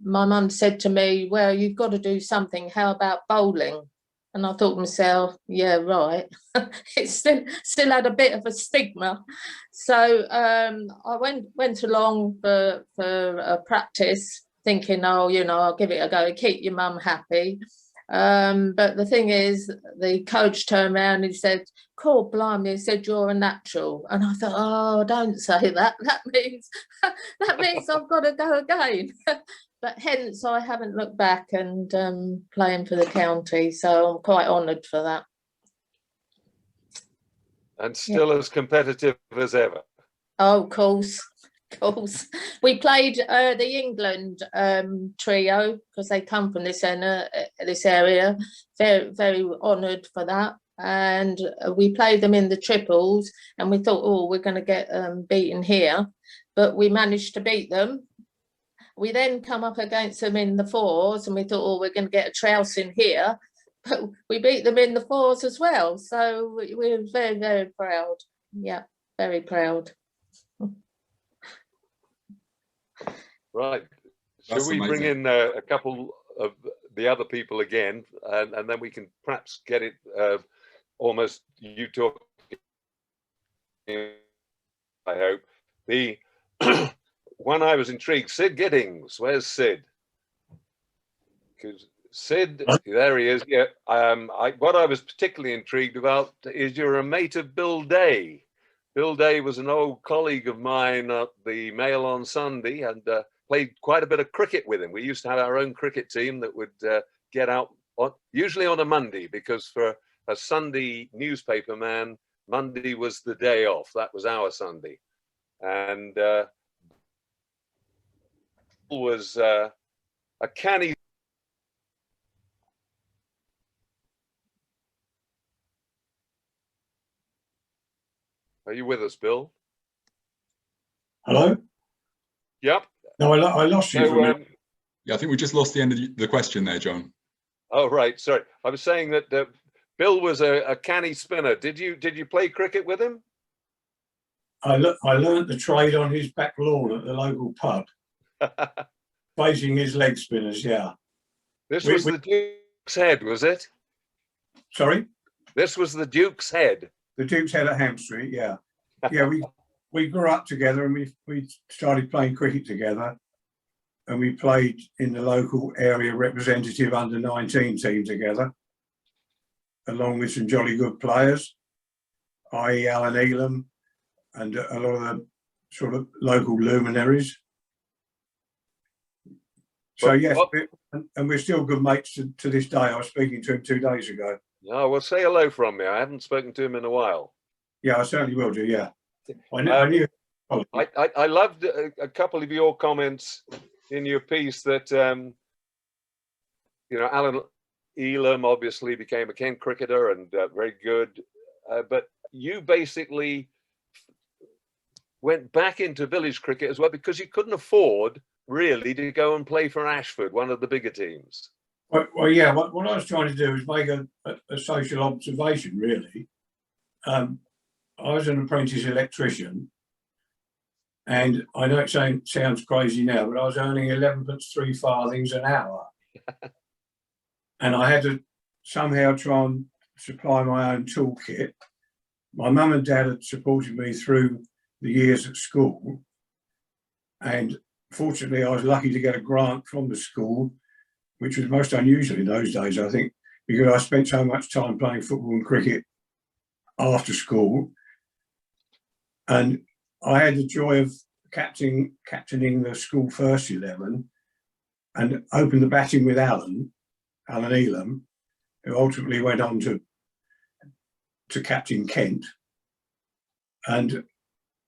my mum said to me, well, you've got to do something. How about bowling? And I thought to myself, yeah, right. It still had a bit of a stigma. So I went along for a practice, thinking, oh, I'll give it a go, keep your mum happy. But the thing is, the coach turned around and he said, cool, blimey, he said, you're a natural. And I thought, oh, don't say that. That means I've got to go again. But hence, I haven't looked back and playing for the county, so I'm quite honoured for that. And still as competitive as ever. Oh, of course. We played the England trio, because they come from this area. Very, very honoured for that. And we played them in the triples, and we thought, oh, we're going to get beaten here. But we managed to beat them. We then come up against them in the fours, and we thought, oh, we're going to get a trouncing here. But we beat them in the fours as well. So we're very, very proud. Yeah, very proud. Right. That's Shall we bring in a couple of the other people again, and then we can perhaps get it almost you talking, I hope. The one I was intrigued, Sid Giddings. Where's Sid? Because Sid, there he is. Yeah. What I was particularly intrigued about is you're a mate of Bill Day. Bill Day was an old colleague of mine at the Mail on Sunday, and played quite a bit of cricket with him. We used to have our own cricket team that would get out usually on a Monday, because for a Sunday newspaper man, Monday was the day off. That was our Sunday. And was a canny. Are you with us, Bill? Hello? Yep. No, I lost you for a minute. Yeah, I think we just lost the end of the question there, John. Oh, right. Sorry. I was saying that Bill was a canny spinner. Did you play cricket with him? I learnt the trade on his back lawn at the local pub, facing his leg spinners. Yeah. This was the Duke's Head, was it? Sorry. This was the Duke's Head. The Duke's Head at Ham Street. Yeah. Yeah. We grew up together, and we started playing cricket together, and we played in the local area representative under-19 team together, along with some jolly good players, i.e. Alan Elam, and a lot of the sort of local luminaries. So yes, and we're still good mates to this day. I was speaking to him 2 days ago. Oh, well, say hello from me. I haven't spoken to him in a while. Yeah, I certainly will do. Yeah, I loved a couple of your comments in your piece that you know, Alan Elam obviously became a Kent cricketer and very good, but you basically went back into village cricket as well because you couldn't afford really to go and play for Ashford, one of the bigger teams. Well, yeah. What I was trying to do is make a social observation. Really, I was an apprentice electrician, and I know it sounds crazy now, but I was earning 11.3 farthings an hour, and I had to somehow try and supply my own toolkit. My mum and dad had supported me through the years at school, and fortunately I was lucky to get a grant from the school, which was most unusual in those days, I think, because I spent so much time playing football and cricket after school. And I had the joy of captaining the school first 11 and opened the batting with Alan Elam, who ultimately went on to captain Kent. And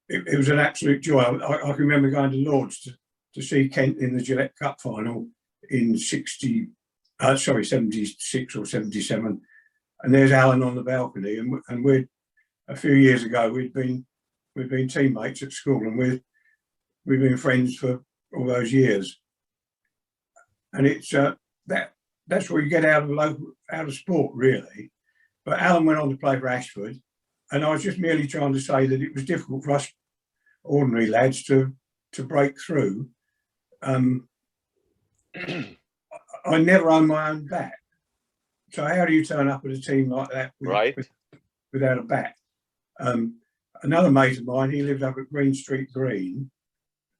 it was an absolute joy. I can remember going to Lords to see Kent in the Gillette Cup final in 76 or 77. And there's Alan on the balcony. And we're a few years ago, we've been teammates at school, and we've been friends for all those years. And it's that's what you get out of sport, really. But Alan went on to play for Ashford, and I was just merely trying to say that it was difficult for us ordinary lads to break through. I never owned my own bat. So how do you turn up at a team like that without a bat? Another mate of mine, he lived up at Green Street Green,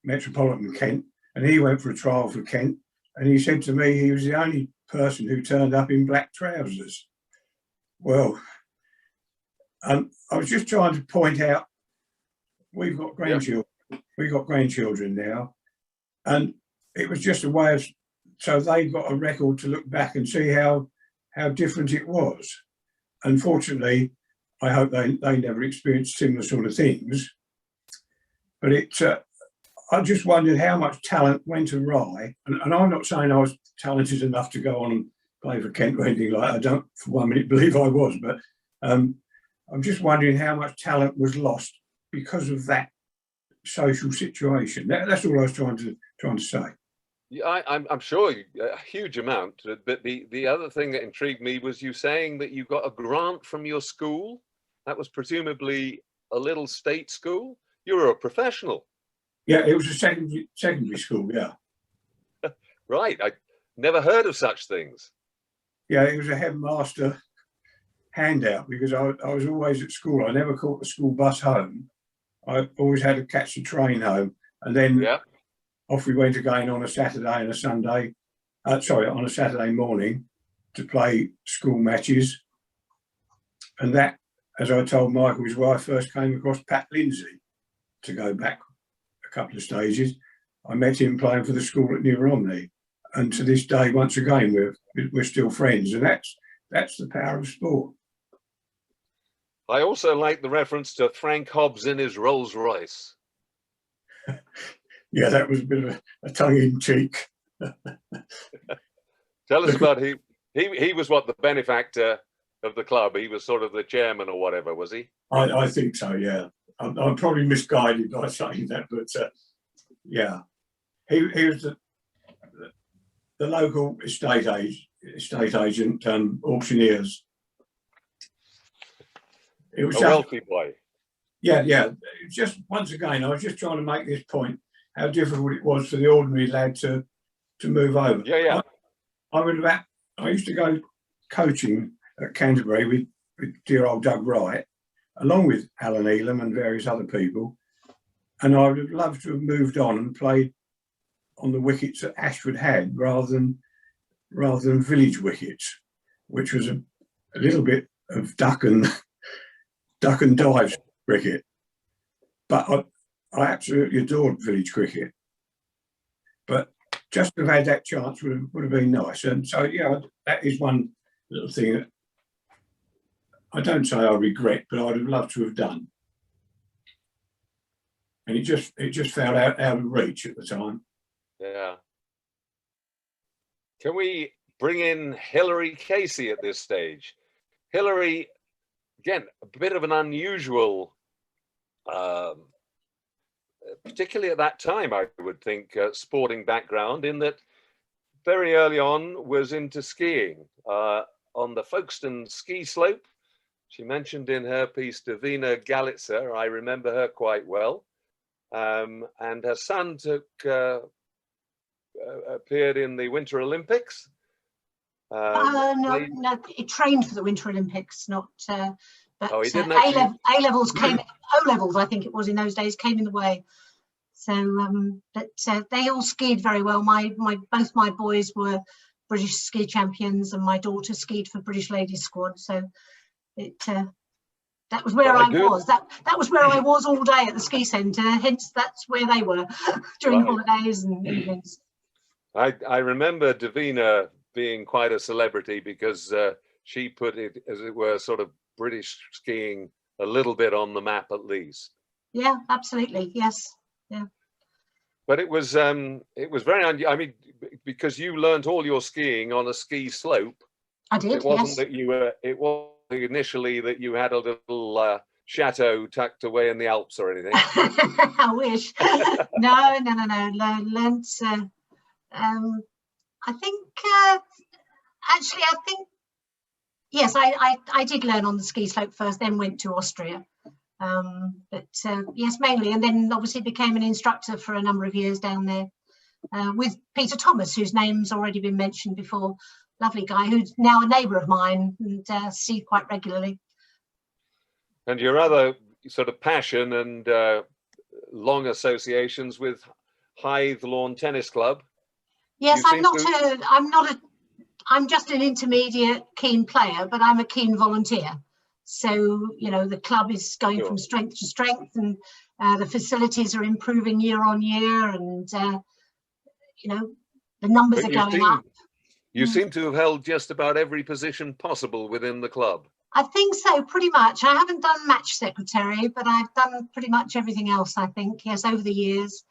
Metropolitan Kent, and he went for a trial for Kent, and he said to me he was the only person who turned up in black trousers. Well, I was just trying to point out, we've got grandchildren, we've got grandchildren now, and it was just a way of, so they got a record to look back and see how different it was. Unfortunately, I hope they never experienced similar sort of things. But I just wondered how much talent went awry. And I'm not saying I was talented enough to go on and play for Kent or anything like that. I don't for 1 minute believe I was, but I'm just wondering how much talent was lost because of that social situation. That's all I was trying to say. Yeah, I'm sure a huge amount. But the other thing that intrigued me was you saying that you got a grant from your school. That was presumably a little state school. You were a professional. Yeah, it was a secondary school. Yeah. Right. I never heard of such things. Yeah, it was a headmaster handout because I was always at school. I never caught the school bus home. I always had to catch the train home, and then off we went again on a Saturday and a Sunday. On a Saturday morning to play school matches, and that, as I told Michael, was where I first came across Pat Lindsay. To go back a couple of stages, I met him playing for the school at New Romney, and to this day, once again, we're still friends, and that's the power of sport. I also like the reference to Frank Hobbs in his Rolls Royce. Yeah, that was a bit of a tongue-in-cheek. Tell us about he was what, the benefactor of the club? He was sort of the chairman or whatever, was he? I think so, yeah. I'm probably misguided by saying that, but yeah, he was the local estate agent, auctioneers. It was a wealthy boy. Yeah, yeah. Just once again, I was just trying to make this point: how difficult it was for the ordinary lad to move over. Yeah, yeah. I used to go coaching at Canterbury with dear old Doug Wright, along with Alan Elam and various other people, and I would have loved to have moved on and played on the wickets that Ashford had rather than village wickets, which was a little bit of duck and dive cricket. But I absolutely adored village cricket. But just to have had that chance would have been nice. And so, yeah, that is one little thing that I don't say I regret, but I'd have loved to have done. And it just felt out of reach at the time. Yeah. Can we bring in Hilary Casey at this stage? Hilary, again, a bit of an unusual, particularly at that time, I would think, sporting background, in that very early on was into skiing on the Folkestone ski slope. She mentioned in her piece Davina Galitza. I remember her quite well. And her son appeared in the Winter Olympics. No, he trained for the Winter Olympics, not. But he didn't actually... A levels came. O levels, I think it was in those days, came in the way. So, but they all skied very well. Both my boys were British ski champions, and my daughter skied for British Ladies Squad. So, that was where I was. That was where I was all day at the ski centre. Hence, that's where they were during holidays and evenings. I remember Davina being quite a celebrity because she put it, as it were, sort of British skiing a little bit on the map, at least. Yeah, absolutely. Yes. Yeah. But it was very I mean, because you learnt all your skiing on a ski slope. I did. It wasn't that you were. It was initially that you had a little chateau tucked away in the Alps or anything. I wish. No. Learnt. I think actually, yes, I did learn on the ski slope first, then went to Austria. But yes, mainly, and then obviously became an instructor for a number of years down there with Peter Thomas, whose name's already been mentioned before. Lovely guy who's now a neighbour of mine and see quite regularly. And your other sort of passion and long associations with Hythe Lawn Tennis Club. Yes, I'm just an intermediate keen player, but I'm a keen volunteer. So, you know, the club is going from strength to strength, and the facilities are improving year on year, and, you know, the numbers are going up. You seem to have held just about every position possible within the club. I think so, pretty much. I haven't done match secretary, but I've done pretty much everything else, I think, yes, over the years.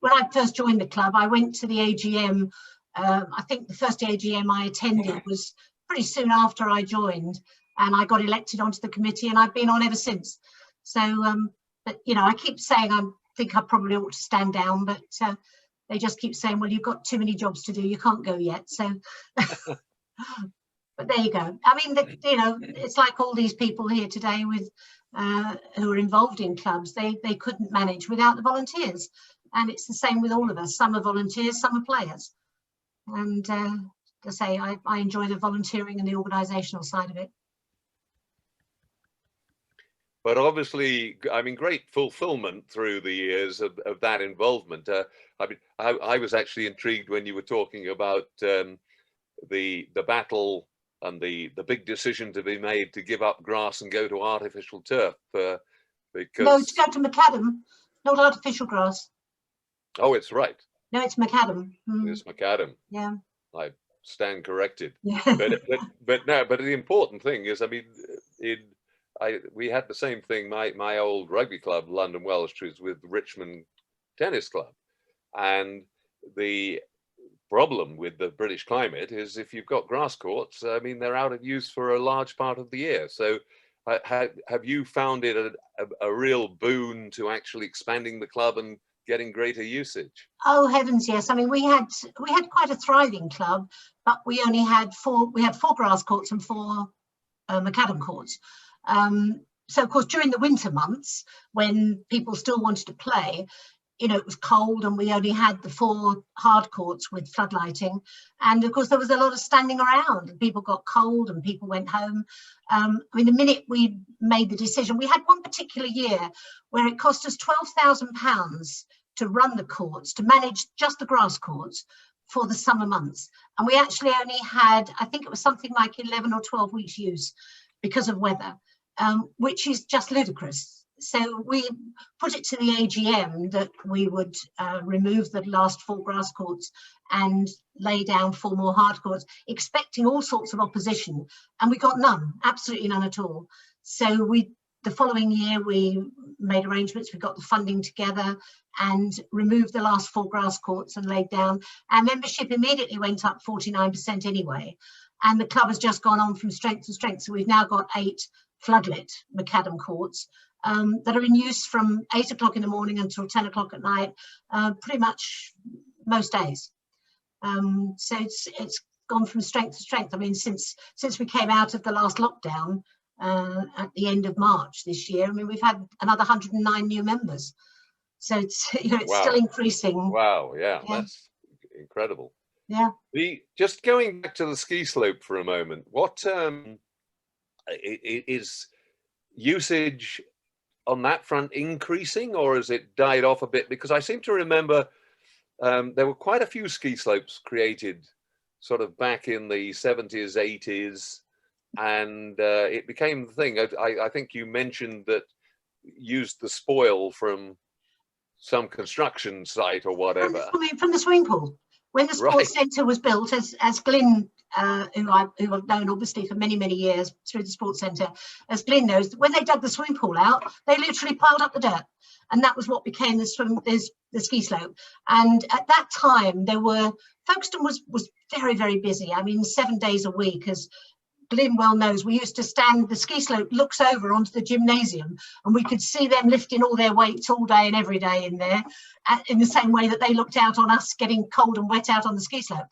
When I first joined the club, I went to the AGM. I think the first AGM I attended was pretty soon after I joined, and I got elected onto the committee, and I've been on ever since. So, but you know, I keep saying I think I probably ought to stand down, but they just keep saying, well, you've got too many jobs to do, you can't go yet. So, but there you go. I mean, you know, it's like all these people here today with who are involved in clubs. They couldn't manage without the volunteers, and it's the same with all of us. Some are volunteers, some are players, and to say I enjoy the volunteering and the organisational side of it. But obviously, I mean, great fulfilment through the years of that involvement. I mean, I was actually intrigued when you were talking about the battle and the big decision to be made to give up grass and go to artificial turf. Because no, to go to macadam, not artificial grass. Oh, it's right. No, it's macadam. It's macadam. Yeah. I stand corrected. Yeah. but the important thing is, I mean, we had the same thing. My old rugby club, London Welsh, was with Richmond Tennis Club, and the problem with the British climate is if you've got grass courts, I mean, they're out of use for a large part of the year. So have you found it a real boon to actually expanding the club and getting greater usage? Oh heavens, yes. I mean, we had quite a thriving club, but we only had four grass courts and four macadam courts. So of course, during the winter months, when people still wanted to play, it was cold and we only had the 4 hard courts with floodlighting. And of course, there was a lot of standing around and people got cold and people went home. I mean, the minute we made the decision, we had one particular year where it cost us £12,000 to run the courts, to manage just the grass courts for the summer months. And we actually only had, I think it was something like 11 or 12 weeks use because of weather, which is just ludicrous. So we put it to the AGM that we would remove the last 4 grass courts and lay down 4 more hard courts, expecting all sorts of opposition, and we got none, absolutely none at all. So the following year we made arrangements, we got the funding together and removed the last 4 grass courts and laid down. Our membership immediately went up 49% anyway, and the club has just gone on from strength to strength. So we've now got 8 floodlit macadam courts that are in use from 8 o'clock in the morning until 10 o'clock at night, pretty much most days. So it's gone from strength to strength. I mean, since we came out of the last lockdown at the end of March this year, I mean, we've had another 109 new members. So it's it's Wow. still increasing. Wow, yeah, that's incredible. Yeah. Just going back to the ski slope for a moment, what is usage on that front increasing, or has it died off a bit? Because I seem to remember there were quite a few ski slopes created sort of back in the 70s, 80s, and it became the thing. I think you mentioned that used the spoil from some construction site or whatever. From the swimming pool. When the sports centre was built, as Glyn, who I've known obviously for many, many years through the sports centre, as Glyn knows, when they dug the swimming pool out, they literally piled up the dirt. And that was what became the ski slope. And at that time, Folkestone was very, very busy. I mean, 7 days a week, as Glyn well knows. We used to stand, the ski slope looks over onto the gymnasium, and we could see them lifting all their weights all day and every day in there, in the same way that they looked out on us getting cold and wet out on the ski slope.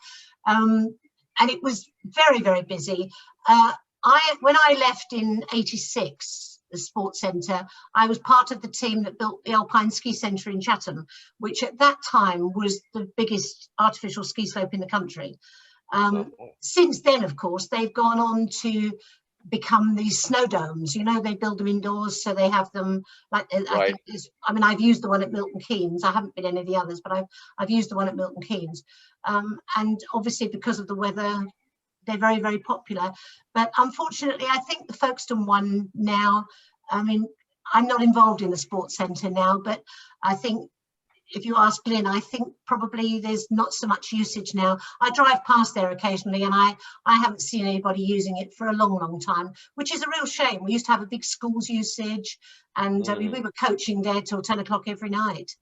And it was very, very busy. When I left in '86, the sports centre, I was part of the team that built the Alpine Ski Centre in Chatham, which at that time was the biggest artificial ski slope in the country. Since then, of course, they've gone on to become these snow domes. They build them indoors, so they have them like I mean, I've used the one at Milton Keynes. I haven't been any of the others, but I've used the one at Milton Keynes, and obviously because of the weather, they're very, very popular. But unfortunately, I think the Folkestone one now, I mean, I'm not involved in the sports centre now, but I think if you ask Glyn, I think probably there's not so much usage now. I drive past there occasionally, and I haven't seen anybody using it for a long, long time, which is a real shame. We used to have a big schools usage, and we were coaching there till 10 o'clock every night.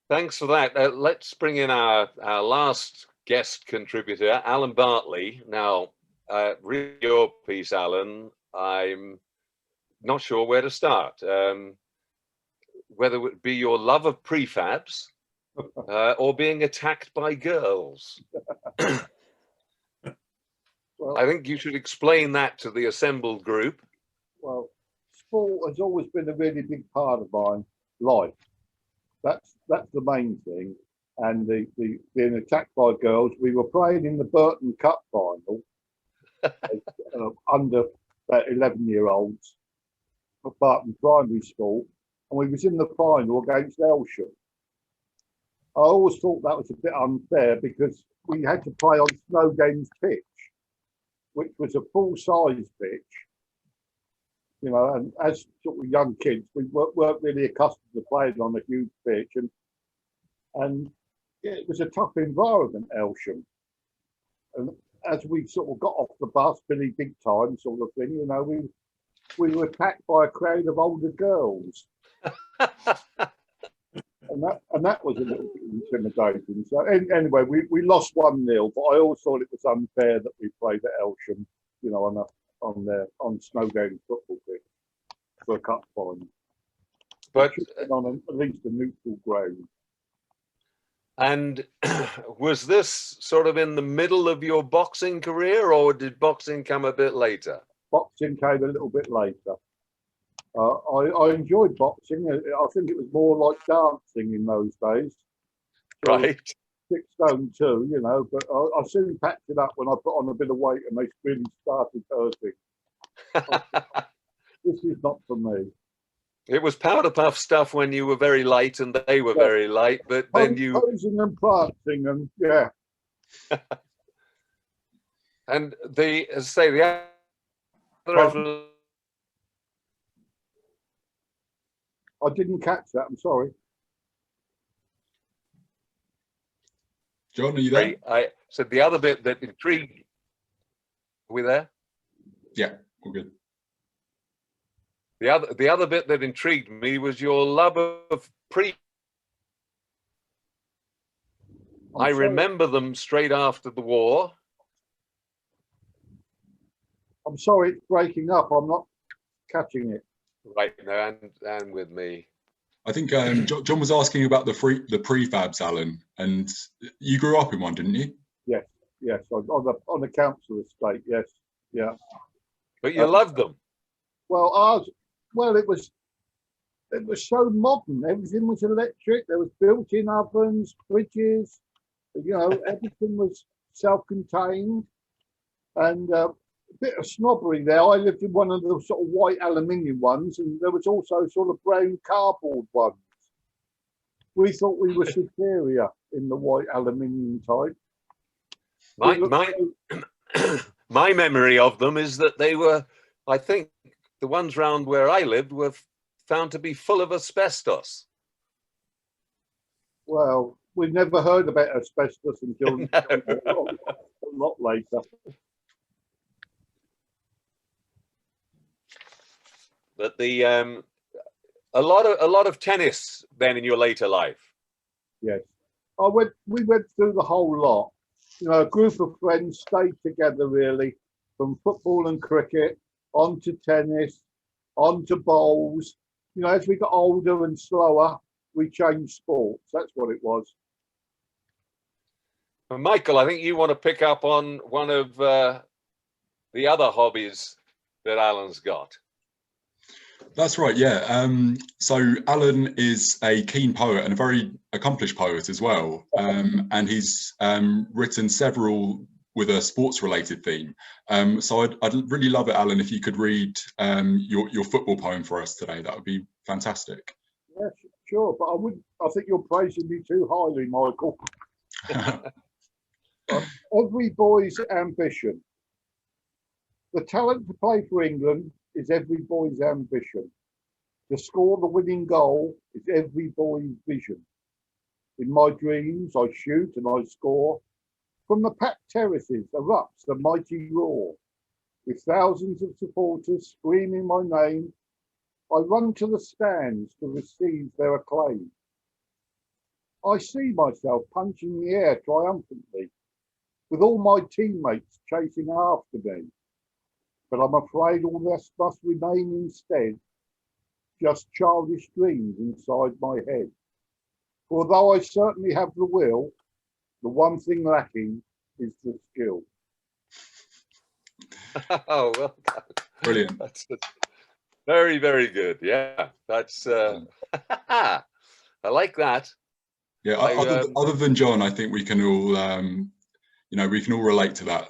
Thanks for that. Let's bring in our last guest contributor, Alan Bartley. Now, read your piece, Alan. I'm not sure where to start. Whether it be your love of prefabs or being attacked by girls. Well, I think you should explain that to the assembled group. Well, sport has always been a really big part of my life. That's the main thing. And the being attacked by girls, we were playing in the Burton Cup final under about 11-year-olds at Barton Primary School. And we was in the final against Elsham. I always thought that was a bit unfair because we had to play on Snowgame's pitch, which was a full-size pitch. And as sort of young kids, we weren't really accustomed to playing on a huge pitch, and it was a tough environment, Elsham. And as we sort of got off the bus, Billy Big Time sort of thing, we were attacked by a crowd of older girls. and that was a little bit intimidating. So anyway, we lost 1-0, but I always thought it was unfair that we played at Elsham, on Snowgate football pitch for a cup final. But on at least a neutral ground. And was this sort of in the middle of your boxing career, or did boxing come a bit later? Boxing came a little bit later. I enjoyed boxing. I think it was more like dancing in those days. So right. 6'2", you know, but I soon packed it up when I put on a bit of weight and they really started hurting. This is not for me. It was powder puff stuff when you were very light and they were very light, but then you posing and prancing and yeah. And the, as I say, the other. I didn't catch that. I'm sorry. John, are you there? I said the other bit that intrigued. Are we there? Yeah, all good. The other bit that intrigued me was your love of I remember them straight after the war. I'm sorry, it's breaking up. I'm not catching it. Right now, and with me. I think John was asking about the prefabs, Alan, and you grew up in one, didn't you? Yes, yes, on the council estate, yes, yeah. But you loved them. Well, it was so modern. Everything was electric. There was built-in ovens, fridges. You know, everything was self-contained, and a bit of snobbery there. I lived in one of the sort of white aluminium ones, and there was also sort of brown cardboard ones. We thought we were superior in the white aluminium type. My memory of them is that they were, I think, the ones round where I lived were found to be full of asbestos. Well, we've never heard about asbestos until a lot later. But the a lot of tennis then in your later life. Yes, we went through the whole lot. You know, a group of friends stayed together really, from football and cricket on to tennis, on to bowls. You know, as we got older and slower, we changed sports. That's what it was. Michael, I think you want to pick up on one of the other hobbies that Alan's got. That's right, yeah. So Alan is a keen poet and a very accomplished poet as well. And he's written several with a sports-related theme. So I'd really love it, Alan, if you could read your football poem for us today. That would be fantastic. Yeah, sure, but I think you're praising me too highly, Michael. Every boy's ambition. The talent to play for England is every boy's ambition. To score the winning goal is every boy's vision. In my dreams, I shoot and I score. From the packed terraces erupts the mighty roar. With thousands of supporters screaming my name, I run to the stands to receive their acclaim. I see myself punching the air triumphantly, with all my teammates chasing after me. But I'm afraid all this must remain instead, just childish dreams inside my head. For although I certainly have the will, the one thing lacking is the skill. Oh, well done. Brilliant. That's very, very good. Yeah, that's, I like that. Yeah, other than John, I think we can all, you know, we can all relate to that.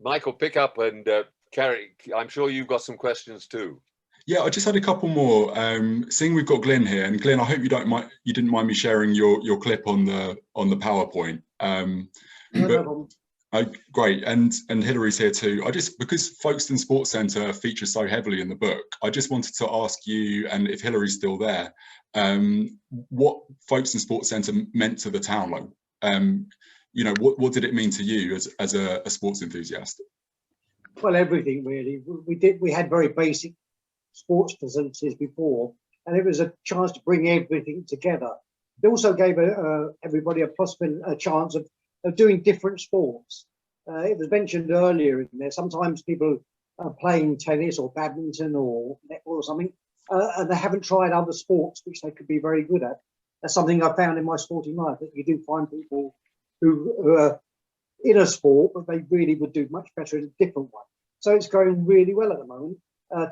Michael, pick up and carry. I'm sure you've got some questions too. Yeah, I just had a couple more. Seeing we've got Glenn here, and Glenn, I hope you didn't mind me sharing your clip on the PowerPoint. Great, and Hillary's here too. Because Folkestone Sports Centre features so heavily in the book, I just wanted to ask you, and if Hillary's still there, what Folkestone Sports Centre meant to the town. Like, you know, what did it mean to you as a sports enthusiast? Well, everything really. We had very basic sports facilities before, and it was a chance to bring everything together. It also gave everybody a chance of doing different sports. It was mentioned earlier in there, sometimes people playing tennis or badminton or netball or something, and they haven't tried other sports which they could be very good at. That's something I found in my sporting life, that you do find people who are in a sport, but they really would do much better in a different one. So it's going really well at the moment.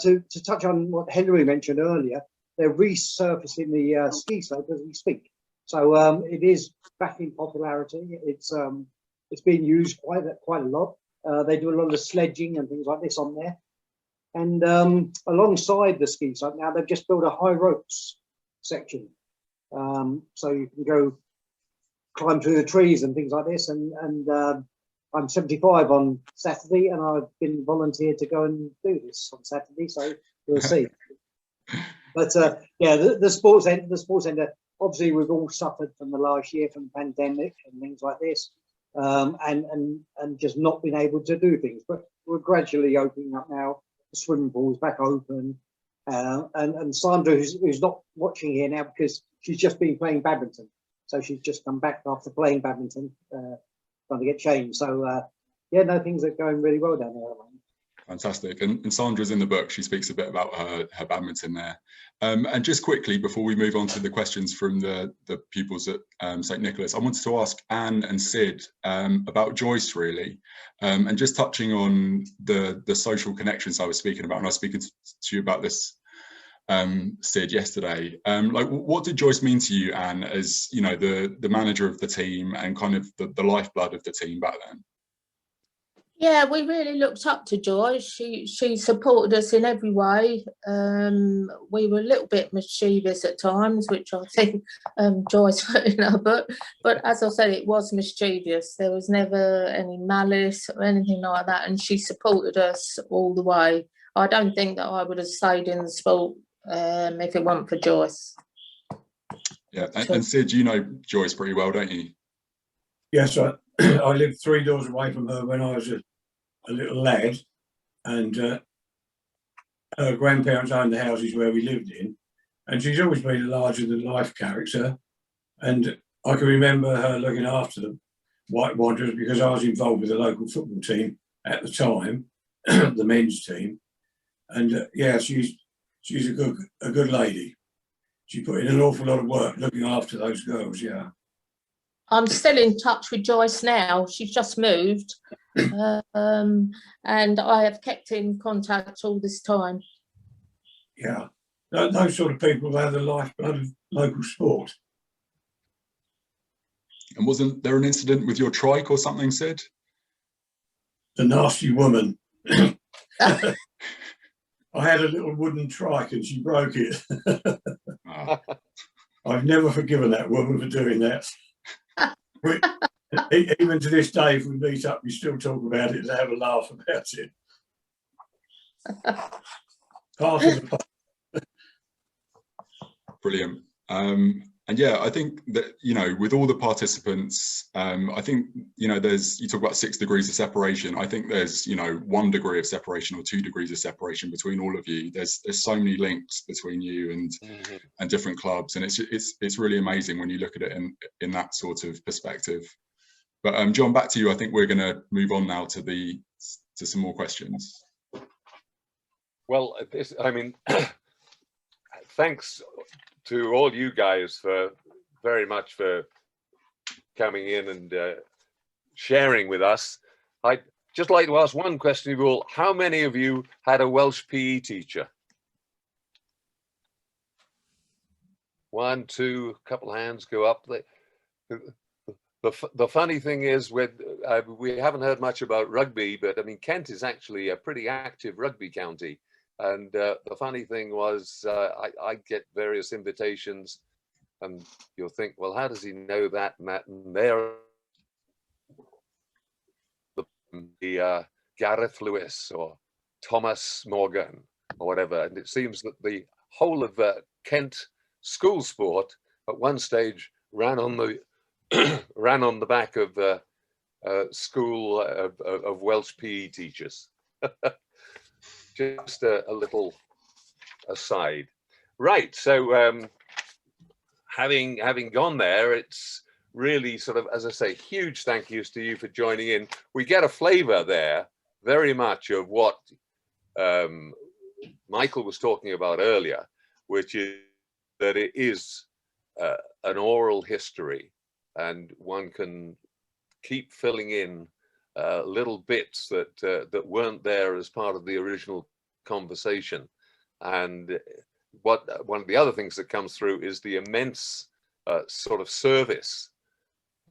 To touch on what Henry mentioned earlier, they're resurfacing the ski slope as we speak. So it is back in popularity. It's being used quite a lot. They do a lot of sledging and things like this on there. And alongside the ski slope now, they've just built a high ropes section. So you can go climb through the trees and things like this. And I'm 75 on Saturday, and I've been volunteered to go and do this on Saturday. So we'll see. But yeah, the sports centre. Obviously, we've all suffered from the last year from the pandemic and things like this, and just not been able to do things. But we're gradually opening up now. The swimming pool's back open, and Sandra, who's not watching here now because she's just been playing badminton, so she's just come back after playing badminton, trying to get changed. So yeah, no, things are going really well down there. Fantastic. And Sandra's in the book. She speaks a bit about her badminton there. And just quickly, before we move on to the questions from the pupils at St. Nicholas, I wanted to ask Anne and Sid about Joyce, really, and just touching on the social connections I was speaking about. And I was speaking to you about this, Sid, yesterday. Like, what did Joyce mean to you, Anne, as you know, the manager of the team and kind of the lifeblood of the team back then? Yeah, we really looked up to Joyce. She supported us in every way. We were a little bit mischievous at times, which I think Joyce put in her book. But as I said, it was mischievous. There was never any malice or anything like that. And she supported us all the way. I don't think that I would have stayed in the sport if it weren't for Joyce. Yeah, and Sid, you know Joyce pretty well, don't you? Yes, I lived 3 doors away from her when I was a little lad, and her grandparents owned the houses where we lived in, and she's always been a larger-than-life character. And I can remember her looking after the White Wanderers because I was involved with the local football team at the time, the men's team. And yeah, she's a good lady. She put in an awful lot of work looking after those girls. Yeah. I'm still in touch with Joyce now. She's just moved, and I have kept in contact all this time. Yeah, those sort of people are the lifeblood of local sport. And wasn't there an incident with your trike or something, Sid? The nasty woman. I had a little wooden trike and she broke it. I've never forgiven that woman for doing that. Even to this day, if we meet up, we still talk about it and have a laugh about it. Part of the part. Brilliant. And yeah, I think that, you know, with all the participants, I think, you know, you talk about 6 degrees of separation. I think there's, you know, 1 degree of separation or 2 degrees of separation between all of you. There's so many links between you and different clubs, and it's really amazing when you look at it in that sort of perspective. But John, back to you. I think we're going to move on now to some more questions. Well, I mean, thanks to all you guys very much for coming in and sharing with us. I'd just like to ask one question of you all. How many of you had a Welsh PE teacher? 1, 2, a couple of hands go up. The funny thing is, we haven't heard much about rugby, but I mean, Kent is actually a pretty active rugby county. And the funny thing was, I get various invitations, and you'll think, well, how does he know that and that? And there, the Gareth Lewis or Thomas Morgan or whatever. And it seems that the whole of Kent school sport at one stage ran on the back of school of Welsh PE teachers. Just a little aside. Right, so having gone there, it's really sort of, as I say, huge thank yous to you for joining in. We get a flavour there very much of what Michael was talking about earlier, which is that it is an oral history, and one can keep filling in little bits that weren't there as part of the original conversation. And one of the other things that comes through is the immense sort of service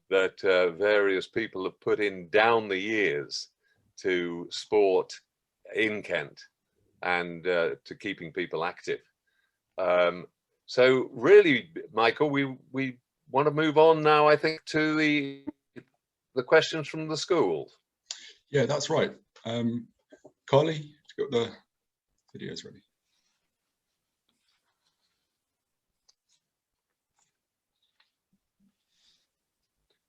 that various people have put in down the years to sport in Kent and to keeping people active. So really, Michael, we want to move on now, I think, to the questions from the school. Yeah, that's right. Carly, you've got the videos ready.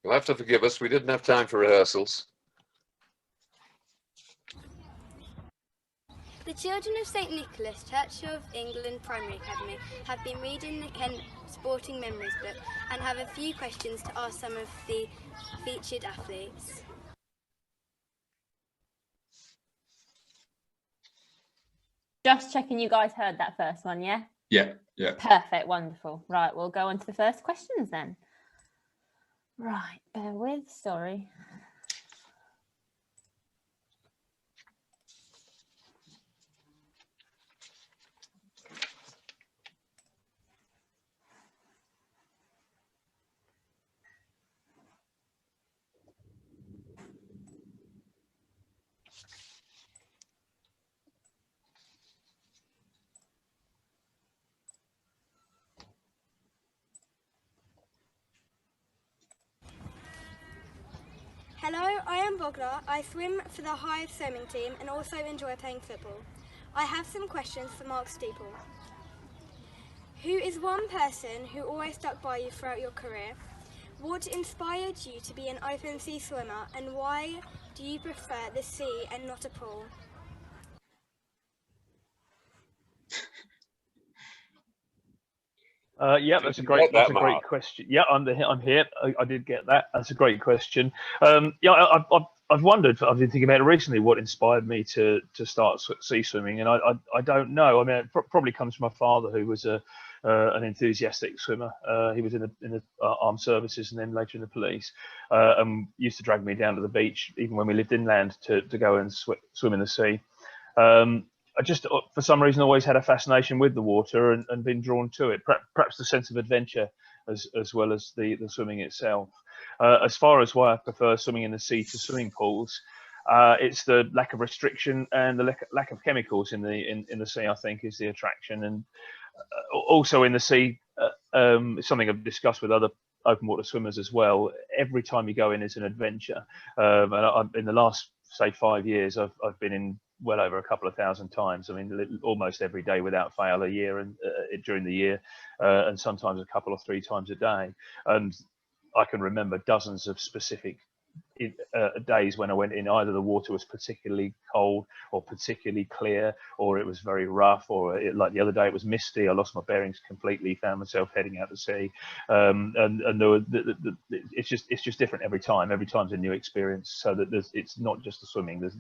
You'll have to forgive us, we didn't have time for rehearsals. The children of St Nicholas, Church of England Primary Academy, have been reading the Kent Sporting Memories book and have a few questions to ask some of the featured athletes. Just checking you guys heard that first one, yeah? Yeah. Perfect, wonderful. Right, we'll go on to the first questions then. Right, bear with, sorry. Hello, I am Bogla. I swim for the Hive swimming team and also enjoy playing football. I have some questions for Mark Steeple. Who is one person who always stuck by you throughout your career? What inspired you to be an open sea swimmer, and why do you prefer the sea and not a pool? Yeah, that's a great question. Yeah, I'm here. I did get that. That's a great question. Yeah, I've wondered. I've been thinking about it recently. What inspired me to start sea swimming, and I don't know. I mean, it probably comes from my father, who was an enthusiastic swimmer. He was in the armed services and then later in the police, and used to drag me down to the beach even when we lived inland to go and swim in the sea. I just, for some reason, always had a fascination with the water and been drawn to it. Perhaps the sense of adventure as well as the swimming itself. As far as why I prefer swimming in the sea to swimming pools, it's the lack of restriction and the lack of chemicals in the sea, I think, is the attraction. And also in the sea, it's something I've discussed with other open water swimmers as well. Every time you go in is an adventure. And in the last, say, 5 years, I've been in well over a couple of thousand times. I mean, almost every day without fail a year, and during the year, and sometimes a couple or 3 times a day. And I can remember dozens of specific days when I went in. Either the water was particularly cold or particularly clear, or it was very rough, or like the other day it was misty. I lost my bearings completely, found myself heading out to sea, and it's just different every time. Every time's a new experience, so that it's not just the swimming. There's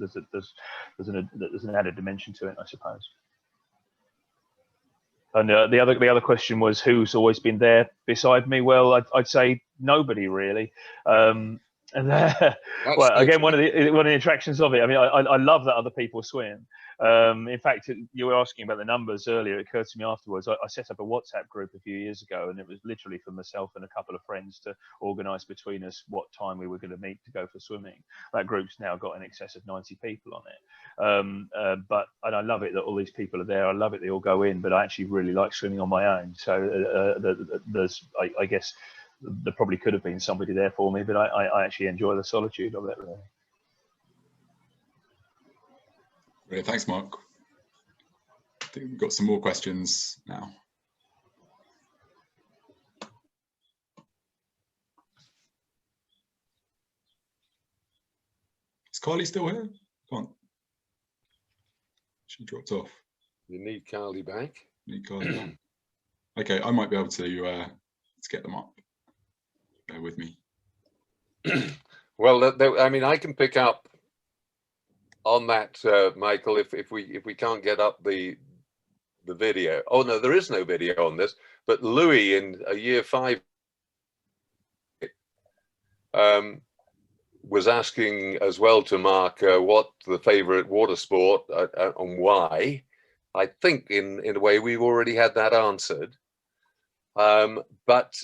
an added dimension to it, I suppose. And the other question was, who's always been there beside me? Well, I'd say nobody really. Well, again, one of the attractions of it. I mean, I love that other people swim. In fact, you were asking about the numbers earlier. It occurred to me afterwards. I set up a WhatsApp group a few years ago, and it was literally for myself and a couple of friends to organise between us what time we were going to meet to go for swimming. That group's now got in excess of 90 people on it. And I love it that all these people are there. I love it they all go in, but I actually really like swimming on my own. So I guess there probably could have been somebody there for me, but I actually enjoy the solitude of it, really. Great, thanks, Mark. I think we've got some more questions now. Is Carly still here? Come on. She dropped off. You need Carly back. Need Carly back. Okay, I might be able to let's get them up. Bear with me. Well, I mean, I can pick up on that, Michael, if we can't get up the video. Oh no, there is no video on this. But Louis in year 5 was asking as well to Mark what the favourite water sport and why. I think in a way we've already had that answered. But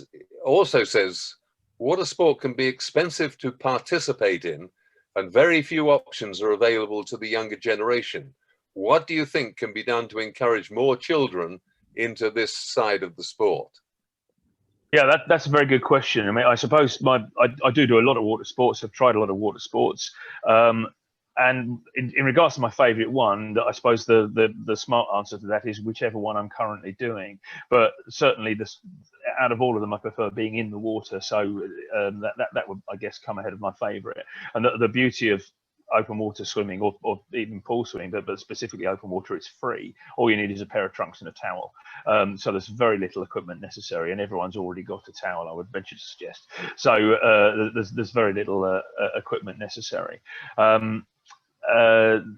also says water sport can be expensive to participate in, and very few options are available to the younger generation. What do you think can be done to encourage more children into this side of the sport? Yeah, that's a very good question. I mean, I suppose I do a lot of water sports. I've tried a lot of water sports. And in regards to my favourite one, I suppose the smart answer to that is whichever one I'm currently doing. But certainly, out of all of them, I prefer being in the water. So that would, I guess, come ahead of my favourite. And the beauty of open water swimming, or even pool swimming, but specifically open water, it's free. All you need is a pair of trunks and a towel. So there's very little equipment necessary, and everyone's already got a towel, I would venture to suggest. So there's very little equipment necessary.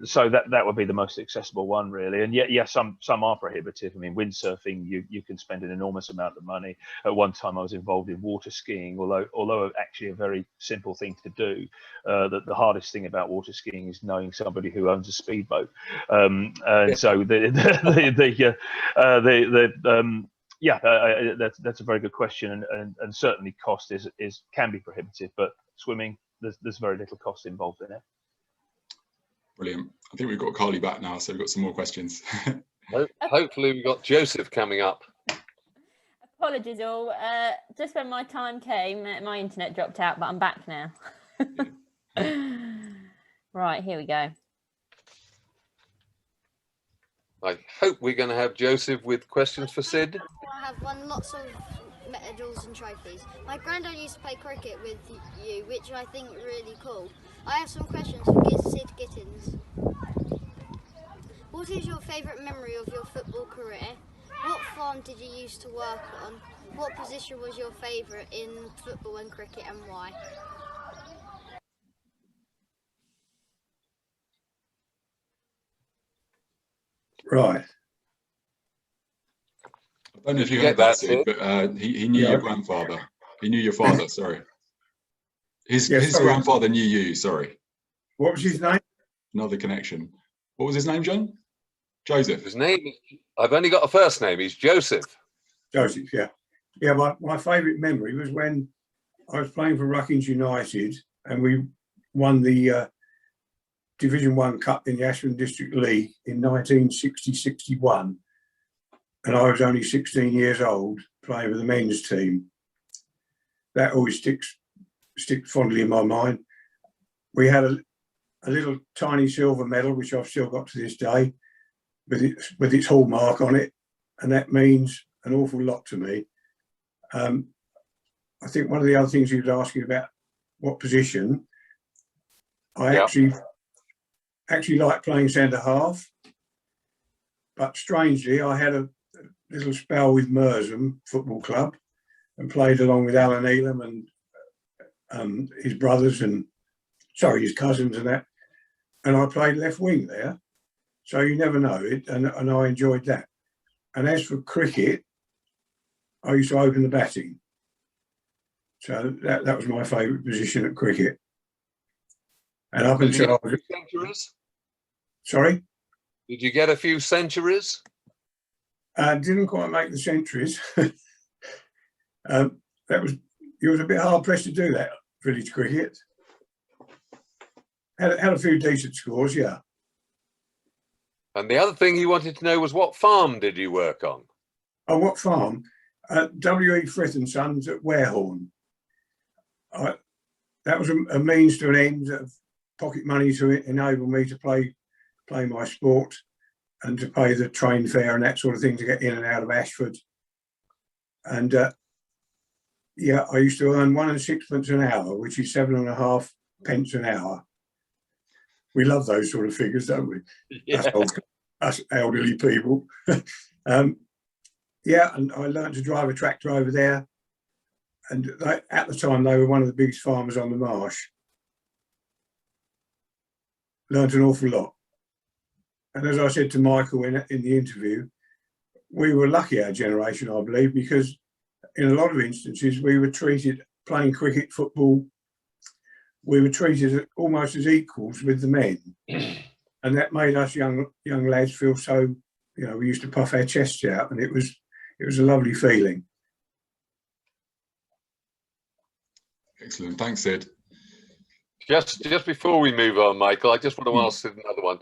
So that would be the most accessible one, really. And yeah, some are prohibitive. I mean, windsurfing, you can spend an enormous amount of money. At one time, I was involved in water skiing, although actually a very simple thing to do. The hardest thing about water skiing is knowing somebody who owns a speedboat. So that's a very good question, and certainly cost can be prohibitive. But swimming, there's very little cost involved in it. Brilliant. I think we've got Carly back now, so we've got some more questions. Hopefully we've got Joseph coming up. Apologies all. Just when my time came, my internet dropped out, but I'm back now. Right, here we go. I hope we're going to have Joseph with questions for Sid. I have won lots of medals and trophies. My granddad used to play cricket with you, which I think really cool. I have some questions for Sid Gittins. What is your favourite memory of your football career? What farm did you used to work on? What position was your favourite in football and cricket, and why? Right. I don't know if you heard that, Sid, but he knew your grandfather. He knew your father, sorry. His grandfather knew you, sorry. What was his name? Another connection. What was his name, John? Joseph. His name, I've only got a first name. He's Joseph. Joseph, yeah. Yeah, my favourite memory was when I was playing for Ruckings United and we won the Division 1 Cup in the Ashland District League in 1960-61. And I was only 16 years old playing with the men's team. That always sticks fondly in my mind. We had a little tiny silver medal, which I've still got to this day, with its hallmark on it, and that means an awful lot to me. I think one of the other things he was asking about what position, I actually like playing centre half, but strangely I had a little spell with Merstham Football Club and played along with Alan Elam and his brothers and his cousins and that, and I played left wing there, so you never know it, and I enjoyed that. And as for cricket, I used to open the batting, so that was my favourite position at cricket. And up until I was centuries. Sorry, did you get a few centuries? Didn't quite make the centuries. You was a bit hard pressed to do that, village cricket. Had a few decent scores, yeah. And the other thing he wanted to know was what farm did you work on? Oh, what farm? W.E. Frith and Sons at Warehorn. That was a means to an end of pocket money to enable me to play my sport and to pay the train fare and that sort of thing to get in and out of Ashford. And yeah, I used to earn 1 6 an hour, which is 7.5 pence an hour. We love those sort of figures, don't we? Yeah. Us elderly people. Yeah, and I learned to drive a tractor over there. And at the time, they were one of the biggest farmers on the marsh. learned an awful lot. And as I said to Michael in the interview, we were lucky, our generation, I believe, because in a lot of instances we were treated, playing cricket, football, we were treated almost as equals with the men. And that made us young lads feel so, you know, we used to puff our chests out, and it was a lovely feeling. Excellent, thanks, Sid. Just before we move on, Michael, I just want to ask Sid another one.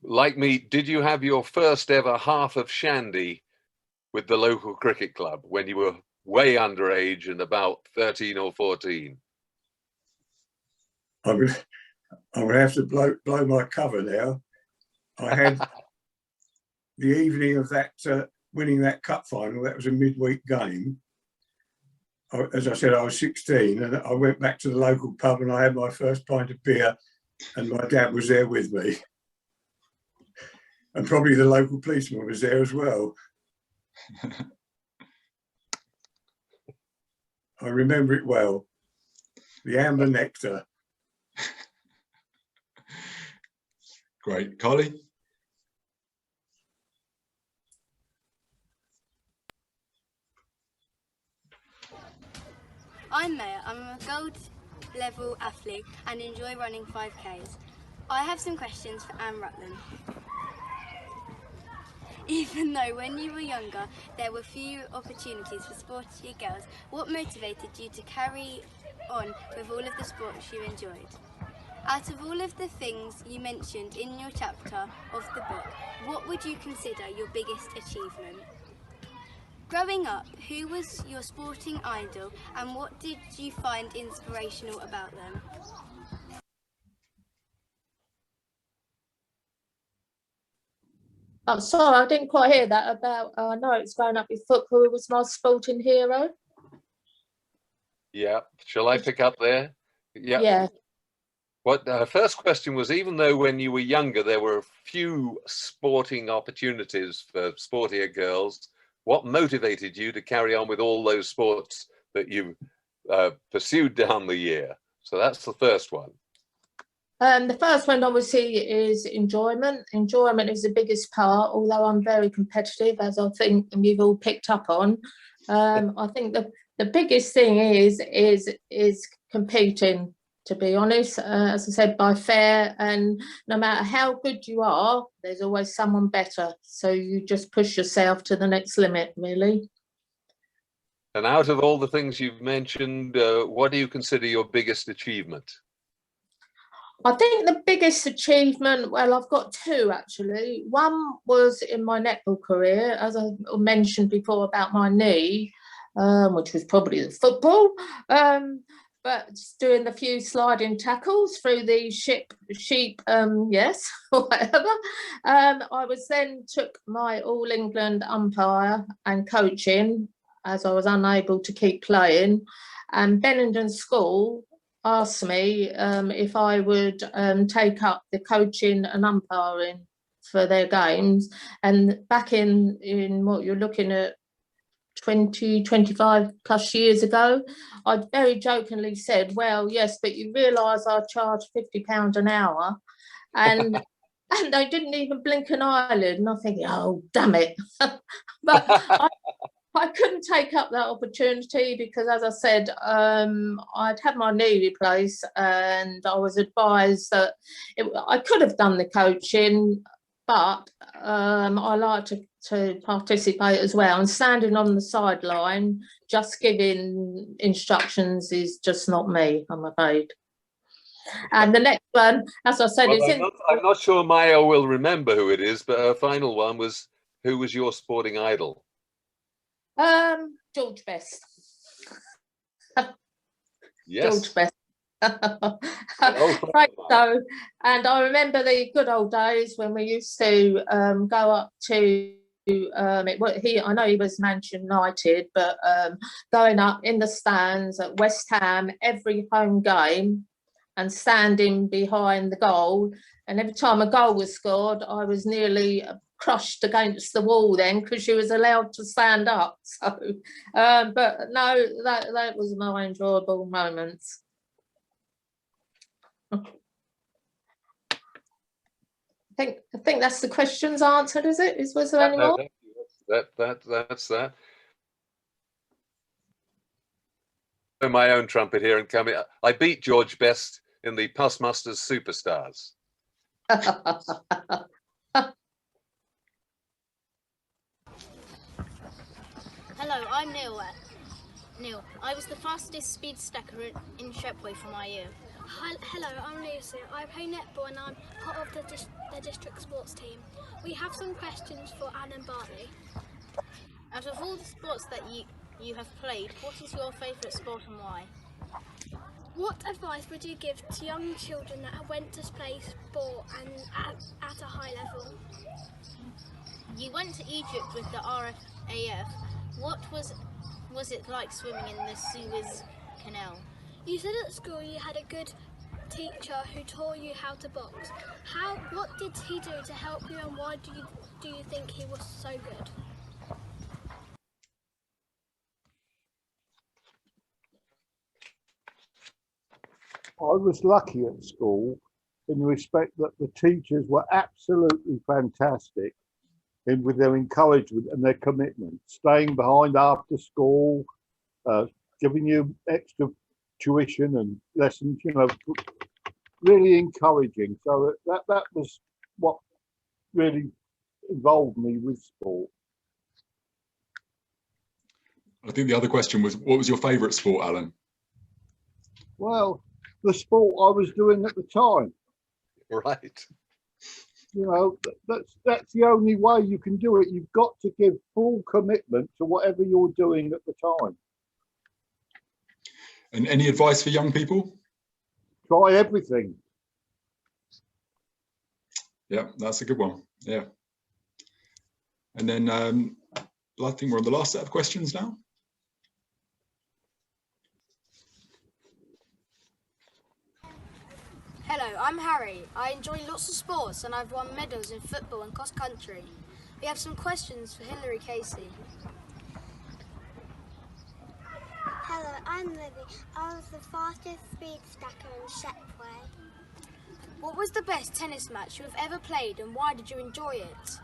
Like me, did you have your first ever half of shandy with the local cricket club when you were way underage and about 13 or 14? I would have to blow my cover now. I had the evening of that winning that cup final. That was a midweek game. As I said, I was 16, and I went back to the local pub and I had my first pint of beer, and my dad was there with me. And probably the local policeman was there as well. I remember it well. The amber nectar. Great. Carly? I'm Maya. I'm a gold level athlete and enjoy running 5Ks. I have some questions for Anne Rutland. Even though when you were younger there were few opportunities for sporty girls, what motivated you to carry on with all of the sports you enjoyed? Out of all of the things you mentioned in your chapter of the book, what would you consider your biggest achievement? Growing up, who was your sporting idol and what did you find inspirational about them? I'm sorry, I didn't quite hear that about, I know it's growing up with football. Who was my sporting hero? Yeah, shall I pick up there? Yeah. What first question was, even though when you were younger there were few sporting opportunities for sportier girls, what motivated you to carry on with all those sports that you pursued down the year? So that's the first one. The first one obviously is enjoyment. Enjoyment is the biggest part, although I'm very competitive, as I think you've all picked up on. I think the biggest thing is competing, to be honest, as I said, by fair, and no matter how good you are, there's always someone better. So you just push yourself to the next limit, really. And out of all the things you've mentioned, what do you consider your biggest achievement? I think the biggest achievement, well, I've got two actually. One was in my netball career, as I mentioned before about my knee, which was probably the football. But doing the few sliding tackles through the sheep, yes, whatever. I was then took my All England umpire and coaching, as I was unable to keep playing. And Bennington School asked me if I would take up the coaching and umpiring for their games. And back in what you're looking at, 25 plus years ago, I very jokingly said, well, yes, but you realise I charge £50 an hour, and they didn't even blink an eyelid, and I think, oh, damn it. But I couldn't take up that opportunity because, as I said, I'd had my knee replaced, and I was advised that I could have done the coaching, but I like to participate as well. And standing on the sideline, just giving instructions is just not me, I'm afraid. And the next one, as I said, well, I'm not sure Maya will remember who it is, but her final one was, who was your sporting idol? George Best. Yes. George Best. Right, so, and I remember the good old days when we used to go up to I know he was Manchester United, but going up in the stands at West Ham every home game and standing behind the goal, and every time a goal was scored I was nearly crushed against the wall then, because she was allowed to stand up. So but no, that was my enjoyable moments. I think that's the questions answered, is it? Was there any more? That's that. My own trumpet here and coming. I beat George Best in the Postmasters Superstars. Hello, I'm Neil. I was the fastest speed stacker in Shepway for my year. Hello, I'm Lucy. I play netball and I'm part of the district sports team. We have some questions for Anne and Bartley. Out of all the sports that you have played, what is your favourite sport and why? What advice would you give to young children that went to play sport and at a high level? You went to Egypt with the RAF. What was it like swimming in the Suez Canal? You said at school you had a good teacher who taught you how to box. What did he do to help you, and why do you think he was so good? I was lucky at school in the respect that the teachers were absolutely fantastic with their encouragement and their commitment, staying behind after school, giving you extra tuition and lessons, you know, really encouraging. So that was what really involved me with sport. I think the other question was, what was your favourite sport, Alan? Well, the sport I was doing at the time. Right. You know, that's the only way you can do it. You've got to give full commitment to whatever you're doing at the time. And any advice for young people? Try everything. Yeah, that's a good one. Yeah. And then I think we're on the last set of questions now. Hello, I'm Harry. I enjoy lots of sports and I've won medals in football and cross country. We have some questions for Hilary Casey. Hello, I'm Libby. I was the fastest speed stacker in Shepway. What was the best tennis match you have ever played and why did you enjoy it?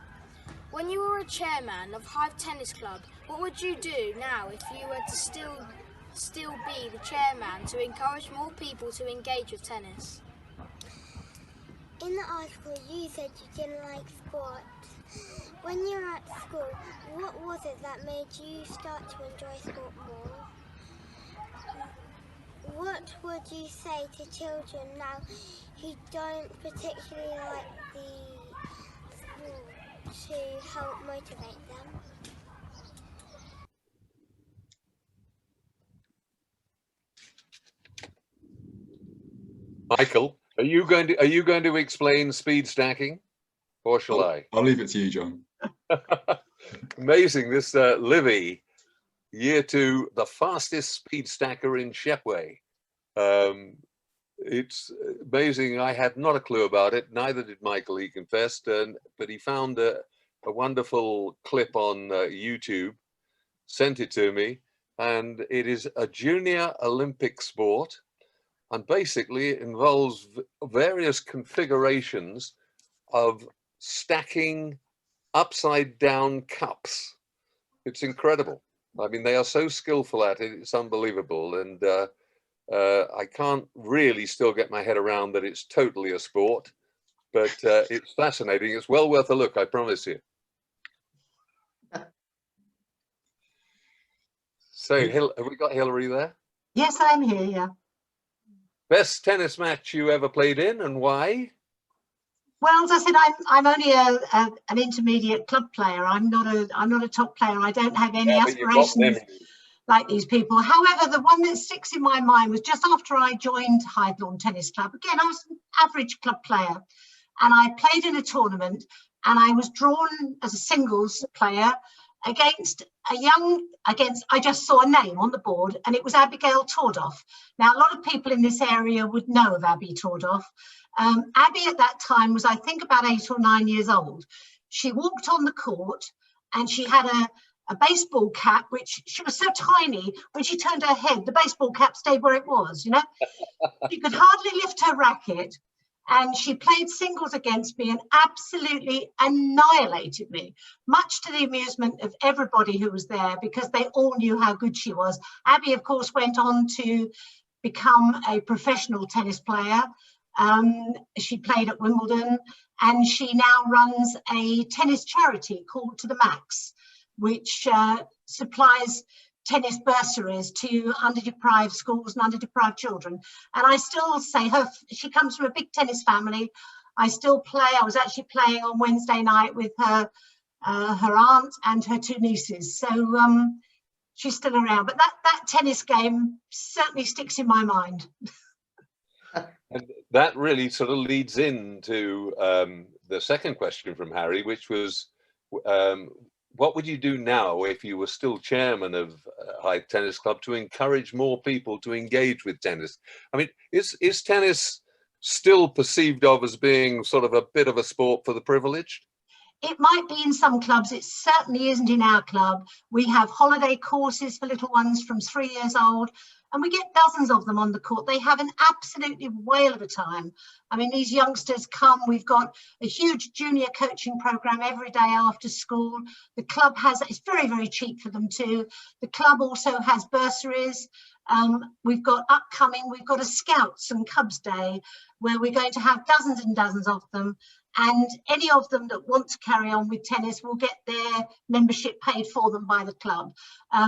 When you were a chairman of Hive Tennis Club, what would you do now if you were to still be the chairman to encourage more people to engage with tennis? In the article you said you didn't like sport. When you were at school, what was it that made you start to enjoy sport more? What would you say to children now who don't particularly like the sport to help motivate them? Michael, are you going to explain speed stacking, or shall I? I'll leave it to you, John. Amazing. This Livy, year 2, the fastest speed stacker in Shepway. It's amazing. I had not a clue about it. Neither did Michael, he confessed. But he found a wonderful clip on YouTube, sent it to me, and it is a junior Olympic sport. And basically it involves various configurations of stacking upside down cups. It's incredible. I mean, they are so skillful at it, it's unbelievable. And I can't really still get my head around that it's totally a sport, but it's fascinating. It's well worth a look, I promise you. So, have we got Hilary there? Yes, I'm here, yeah. Best tennis match you ever played in and why? Well, as I said, I'm only an intermediate club player. I'm not a top player. I don't have any aspirations like these people. However, the one that sticks in my mind was just after I joined Hyde Lawn Tennis Club. Again, I was an average club player, and I played in a tournament, and I was drawn as a singles player against I just saw a name on the board, and it was Abigail Tordoff. Now, a lot of people in this area would know of Abby Tordoff. Abby at that time was, I think, about 8 or 9 years old. She walked on the court and she had a baseball cap, which she was so tiny, when she turned her head, the baseball cap stayed where it was, you know. She could hardly lift her racket. And she played singles against me and absolutely annihilated me, much to the amusement of everybody who was there, because they all knew how good she was. Abby, of course, went on to become a professional tennis player. She played at Wimbledon, and she now runs a tennis charity called To The Max, which supplies tennis bursaries to underdeprived schools and underdeprived children. And I still say she comes from a big tennis family. I still play. I was actually playing on Wednesday night with her aunt and her two nieces. So she's still around. But that tennis game certainly sticks in my mind. And that really sort of leads into the second question from Harry, which was, what would you do now if you were still chairman of Hythe Tennis Club to encourage more people to engage with tennis? I mean, is tennis still perceived of as being sort of a bit of a sport for the privileged? It might be in some clubs. It certainly isn't in our club. We have holiday courses for little ones from 3 years old, and we get dozens of them on the court. They have an absolutely whale of a time. I mean, these youngsters come. We've got a huge junior coaching program every day after school. The club it's very, very cheap for them too. The club also has bursaries. We've got a Scouts and Cubs Day where we're going to have dozens and dozens of them. And any of them that want to carry on with tennis will get their membership paid for them by the club.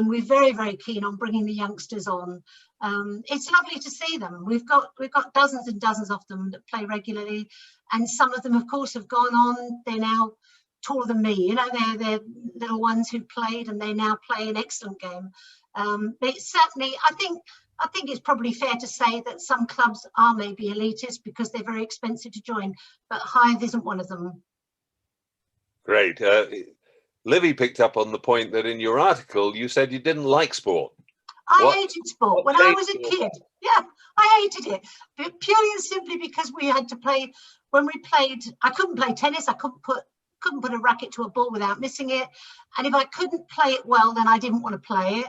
We're very, very keen on bringing the youngsters on. It's lovely to see them. We've got dozens and dozens of them that play regularly, and some of them, of course, have gone on. They're now taller than me. You know, they're little ones who played, and they now play an excellent game. But it's certainly, I think it's probably fair to say that some clubs are maybe elitist because they're very expensive to join, but Hythe isn't one of them. Great. Livy picked up on the point that in your article you said you didn't like sport. I hated sport when I was a kid. Yeah, I hated it, but purely and simply because we had to play. When we played, I couldn't play tennis. I couldn't put a racket to a ball without missing it, and if I couldn't play it well, then I didn't want to play it.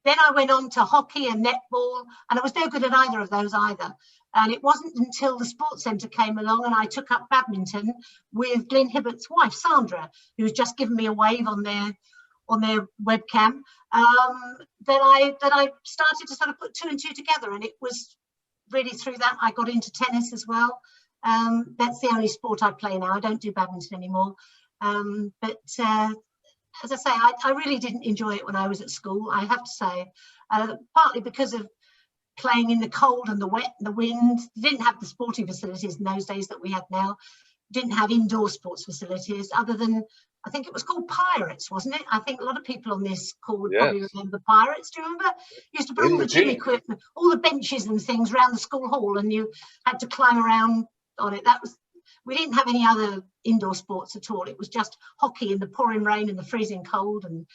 Then I went on to hockey and netball, and I was no good at either of those either. And it wasn't until the sports centre came along and I took up badminton with Glyn Hibbert's wife, Sandra, who was just giving me a wave on their webcam, that I started to sort of put two and two together. And it was really through that I got into tennis as well. That's the only sport I play now. I don't do badminton anymore. As I say, I really didn't enjoy it when I was at school, I have to say, partly because of playing in the cold and the wet and the wind. They didn't have the sporting facilities in those days that we have now. Didn't have indoor sports facilities other than, I think it was called Pirates, wasn't it? I think a lot of people on this call would probably remember Pirates. Do you remember? You used to put all the gym equipment, all the benches and things around the school hall, and you had to climb around on it. We didn't have any other indoor sports at all. It was just hockey in the pouring rain and the freezing cold, and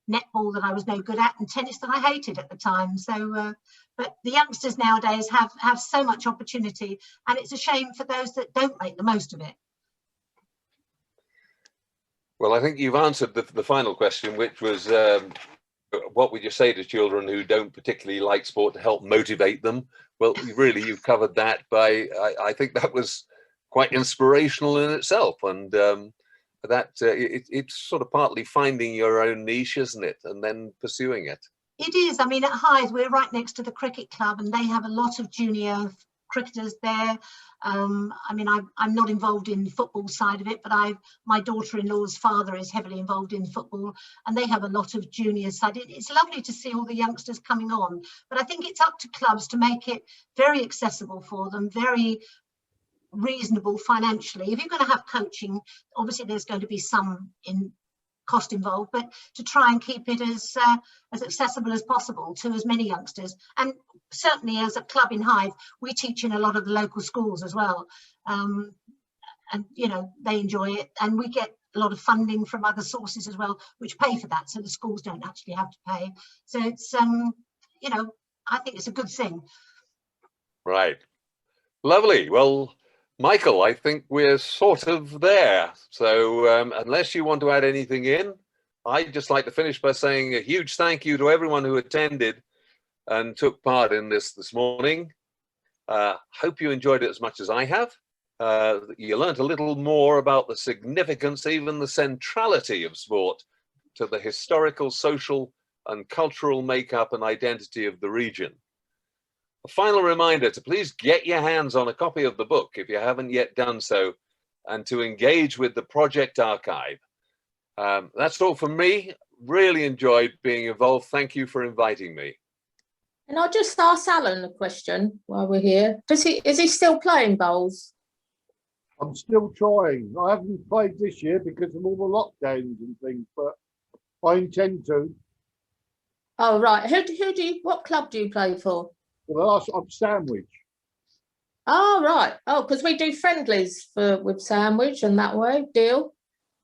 netball that I was no good at, and tennis that I hated at the time. So, but the youngsters nowadays have so much opportunity, and it's a shame for those that don't make the most of it. Well, I think you've answered the final question, which was, what would you say to children who don't particularly like sport to help motivate them? Well, really, you've covered that by, I think that was quite inspirational in itself, and it's sort of partly finding your own niche, isn't it, and then pursuing it. It is. I mean, at Hythe we're right next to the cricket club, and they have a lot of junior cricketers there. I mean, I'm not involved in the football side of it, but my daughter-in-law's father is heavily involved in football, and they have a lot of juniors. So it's lovely to see all the youngsters coming on, but I think it's up to clubs to make it very accessible for them, very reasonable financially. If you're going to have coaching, obviously there's going to be some cost involved, but to try and keep it as accessible as possible to as many youngsters. And certainly as a club in Hythe, we teach in a lot of the local schools as well, and you know, they enjoy it, and we get a lot of funding from other sources as well, which pay for that, so the schools don't actually have to pay. So it's you know, I think it's a good thing. Right. Lovely. Well, Michael, I think we're sort of there. So unless you want to add anything in, I'd just like to finish by saying a huge thank you to everyone who attended and took part in this morning. Hope you enjoyed it as much as I have. you learnt a little more about the significance, even the centrality of sport to the historical, social and cultural makeup and identity of the region. A final reminder to please get your hands on a copy of the book if you haven't yet done so, and to engage with the project archive. That's all from me. Really enjoyed being involved. Thank you for inviting me. And I'll just ask Alan a question while we're here. Is he still playing bowls? I'm still trying. I haven't played this year because of all the lockdowns and things, but I intend to. Oh, right. What club do you play for? Well, I'm Sandwich. Oh, right. Oh, because we do friendlies with Sandwich and that way, deal.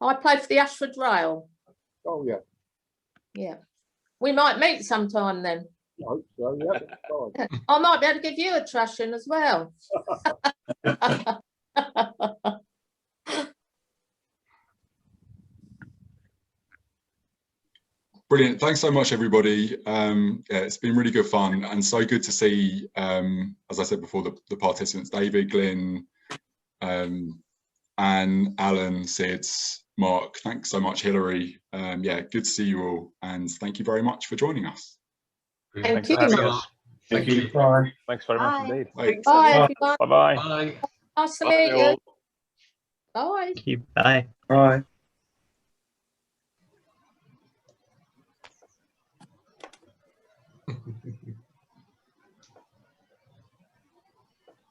I play for the Ashford Rail. Oh, yeah. Yeah. We might meet sometime then. I hope so, yeah. I might be able to give you a trashing as well. Brilliant. Thanks so much, everybody. Yeah, it's been really good fun and so good to see, as I said before, the participants, David, Glyn, Anne, Alan, Sid, Mark. Thanks so much, Hilary. Yeah, good to see you all. And thank you very much for joining us. Thank you. Thank you. Bye. Thanks very much indeed. Bye. Bye, everyone. Bye-bye. Bye. Nice to Bye meet you. all. Bye. Thank you. Bye. Bye.